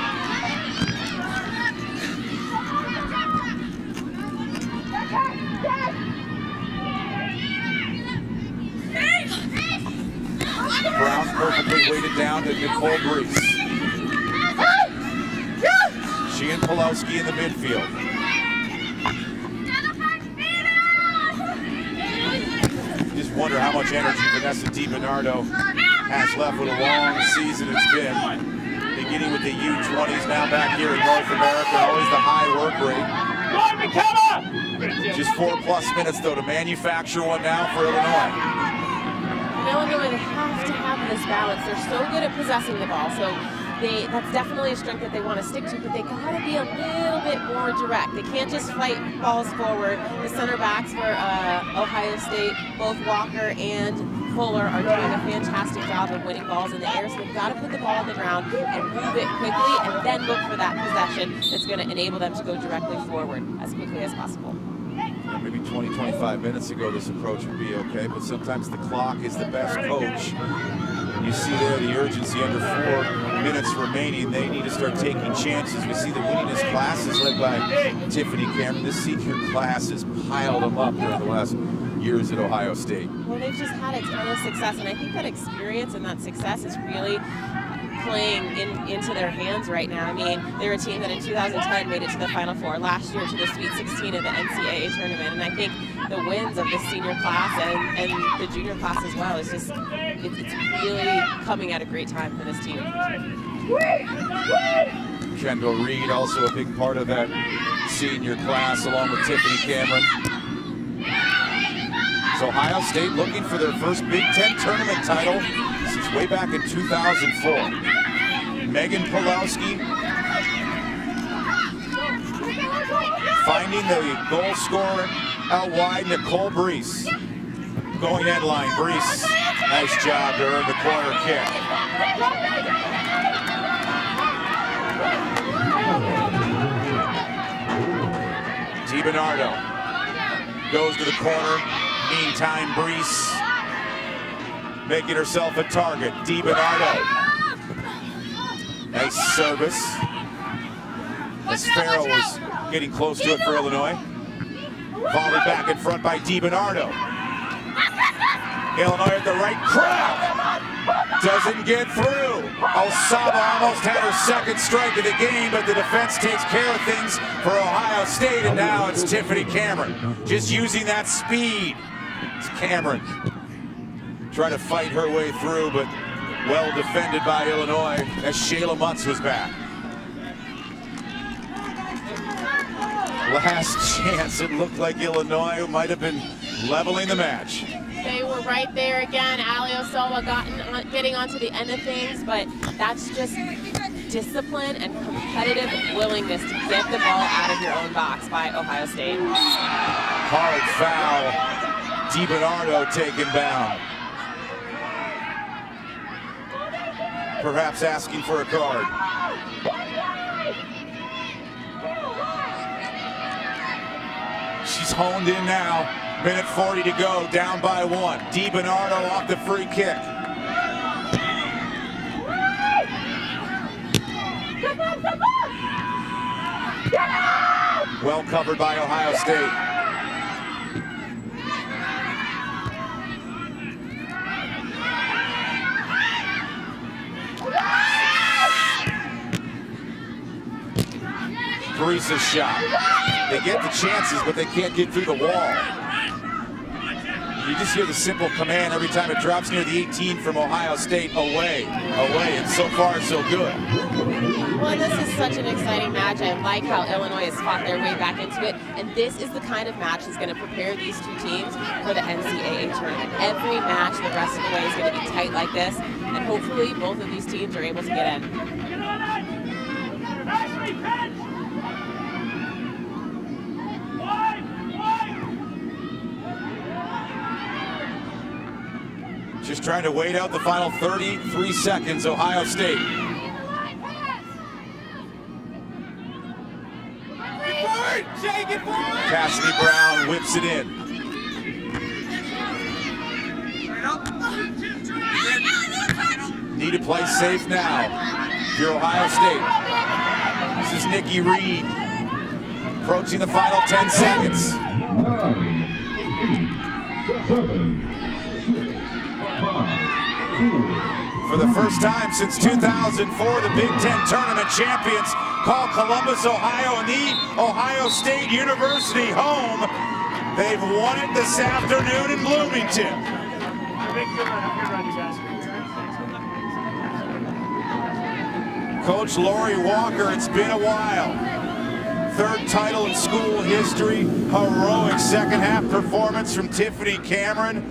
Brown perfectly weighted down to Nicole Brees. She and Pulowski in the midfield. Just wonder how much energy Vanessa De Bernardo has left. What a long season it's been. Beginning with the U20s, now back here in North America. Always the high work rate. Just 4+ minutes though to manufacture one now for Illinois. Illinois, they have to have this balance. They're so good at possessing the ball, so that's definitely a strength that they want to stick to, but they gotta be a little bit more direct. They can't just fight balls forward. The center backs for Ohio State, both Walker and Fuller, are doing a fantastic job of winning balls in the air, so they've got to put the ball on the ground and move it quickly and then look for that possession that's going to enable them to go directly forward as quickly as possible. Maybe 20-25 minutes ago this approach would be okay, but sometimes the clock is the best coach. You see there the urgency under 4 minutes remaining. They need to start taking chances. We see the winningest classes led by Tiffany Cameron. This senior class has piled them up during the last years at Ohio State. Well, they've just had a ton of success, and I think that experience and that success is really playing into their hands right now. I mean, they're a team that in 2010 made it to the Final Four, last year to the Sweet 16 of the NCAA tournament, and I think the wins of the senior class and the junior class as well is just, it's really coming at a great time for this team. Kendall Reed also a big part of that senior class along with Tiffany Cameron. So Ohio State looking for their first Big Ten tournament title since way back in 2004. Megan Pulowski finding the goal scorer out wide, Nicole Brees. Going end line, Brees, nice job to earn the corner kick. De Bernardo goes to the corner. Meantime, Brees making herself a target. De Bernardo. Nice service. As Farrell was getting close to it for Illinois. Volley back in front by De Bernardo. Illinois at the right crowd. Doesn't get through. Osaba almost had her second strike of the game, but the defense takes care of things for Ohio State, and now it's Tiffany Cameron. Just using that speed. It's Cameron trying to fight her way through, but well defended by Illinois as Shayla Mutz was back. Last chance, it looked like Illinois might have been leveling the match. They were right there again. Ali Osaba getting onto the end of things, but that's just discipline and competitive willingness to get the ball out of your own box by Ohio State. Hard foul. De Bernardo taken down. Perhaps asking for a card. She's honed in now. Minute 40 to go, down by 1. De Bernardo off the free kick. Well covered by Ohio State. Brees' shot. They get the chances, but they can't get through the wall. You just hear the simple command every time it drops near the 18 from Ohio State, away, away, and so far so good. Well, this is such an exciting match. I like how Illinois has fought their way back into it, and this is the kind of match that's going to prepare these two teams for the NCAA tournament. Every match the rest of the way is going to be tight like this, and hopefully both of these teams are able to get in. Just trying to wait out the final 33 seconds, Ohio State. Cassidy Brown whips it in. Need to play safe now. If you're Ohio State. This is Nikki Reed. Approaching the final 10 seconds. 9, 8, 7, 6, 5, 4. For the first time since 2004, the Big Ten tournament champions call Columbus, Ohio, and the Ohio State University home. They've won it this afternoon in Bloomington. Coach Lori Walker, it's been a while. Third title in school history, heroic second half performance from Tiffany Cameron,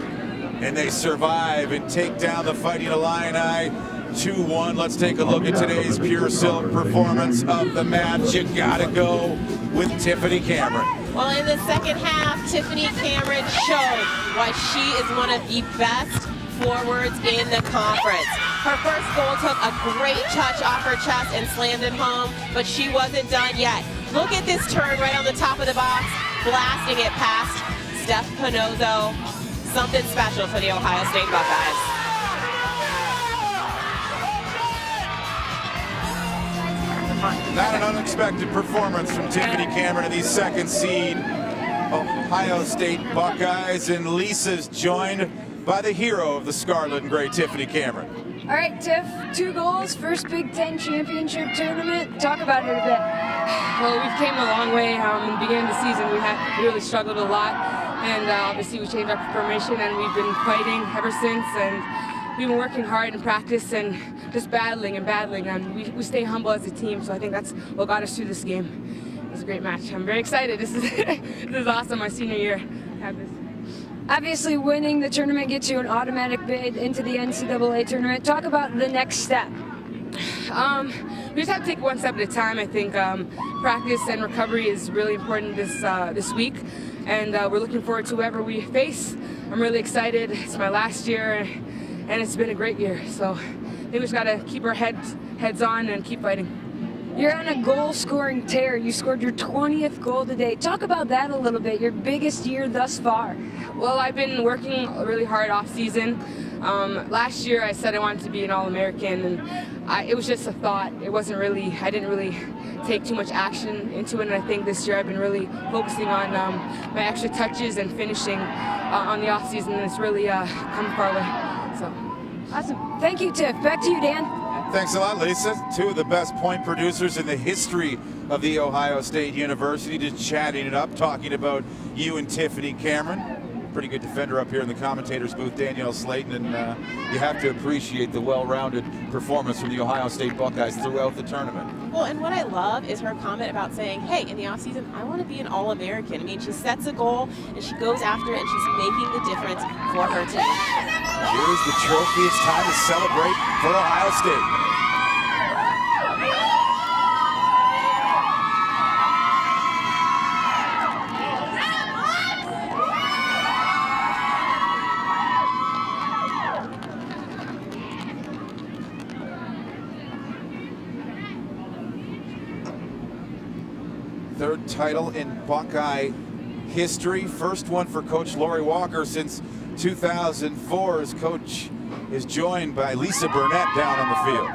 and they survive and take down the Fighting Illini 2-1. Let's take a look at today's Pure Silk performance of the match. You gotta go with Tiffany Cameron. Well, in the second half, Tiffany Cameron showed why she is one of the best forwards in the conference. Her first goal took a great touch off her chest and slammed it home, but she wasn't done yet. Look at this turn right on the top of the box, blasting it past Steph Panozzo. Something special for the Ohio State Buckeyes. Not an unexpected performance from Tiffany Cameron in the second seed Ohio State Buckeyes, and Lisa's joined by the hero of the Scarlet and Gray, Tiffany Cameron. All right, Tiff, 2 goals, first Big Ten championship tournament. Talk about it a bit. Well, we've came a long way. In the beginning of the season, we really struggled a lot, and obviously we changed our formation, and we've been fighting ever since, and we've been working hard in practice and just battling, and we stay humble as a team, so I think that's what got us through this game. It was a great match. I'm very excited. This is awesome, my senior year. Have this. Obviously, winning the tournament gets you an automatic bid into the NCAA tournament. Talk about the next step. We just have to take one step at a time. I think practice and recovery is really important this week, and we're looking forward to whoever we face. I'm really excited. It's my last year, and it's been a great year. So I think we just got to keep our heads on and keep fighting. You're on a goal-scoring tear. You scored your 20th goal today. Talk about that a little bit, your biggest year thus far. Well, I've been working really hard off season. Last year I said I wanted to be an All-American, and it was just a thought. It wasn't really, I didn't really take too much action into it, and I think this year I've been really focusing on my extra touches and finishing on the off season, and it's really come far away. So, awesome. Thank you, Tiff. Back to you, Dan. Thanks a lot, Lisa. 2 of the best point producers in the history of the Ohio State University, just chatting it up, talking about you and Tiffany Cameron. Pretty good defender up here in the commentator's booth, Danielle Slayton, and you have to appreciate the well-rounded performance from the Ohio State Buckeyes throughout the tournament. Well, and what I love is her comment about saying, hey, in the offseason, I want to be an All-American. I mean, she sets a goal, and she goes after it, and she's making the difference for her team. Here's the trophy. It's time to celebrate for Ohio State. Third title in Buckeye history. First one for Coach Lori Walker since 2004, as Coach is joined by Lisa Burnett down on the field.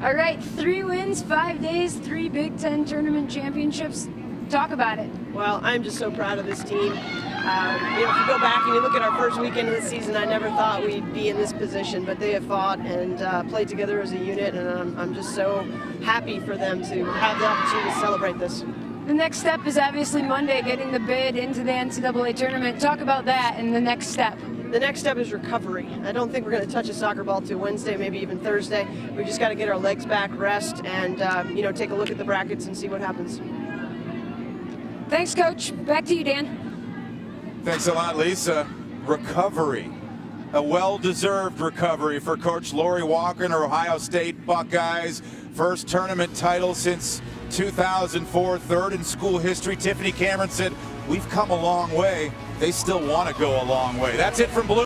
All right, 3 wins, 5 days, 3 Big Ten tournament championships. Talk about it. Well, I'm just so proud of this team. If you go back and you look at our first weekend of the season, I never thought we'd be in this position, but they have fought and played together as a unit, and I'm just so happy for them to have the opportunity to celebrate this. The next step is obviously Monday, getting the bid into the NCAA tournament. Talk about that and the next step. The next step is recovery. I don't think we're going to touch a soccer ball till Wednesday, maybe even Thursday. We just got to get our legs back, rest, and take a look at the brackets and see what happens. Thanks, Coach. Back to you, Dan. Thanks a lot, Lisa. Recovery. A well-deserved recovery for Coach Lori Walker and her Ohio State Buckeyes. First tournament title since 2004, third in school history. Tiffany Cameron said, we've come a long way. They still want to go a long way. That's it from Blue.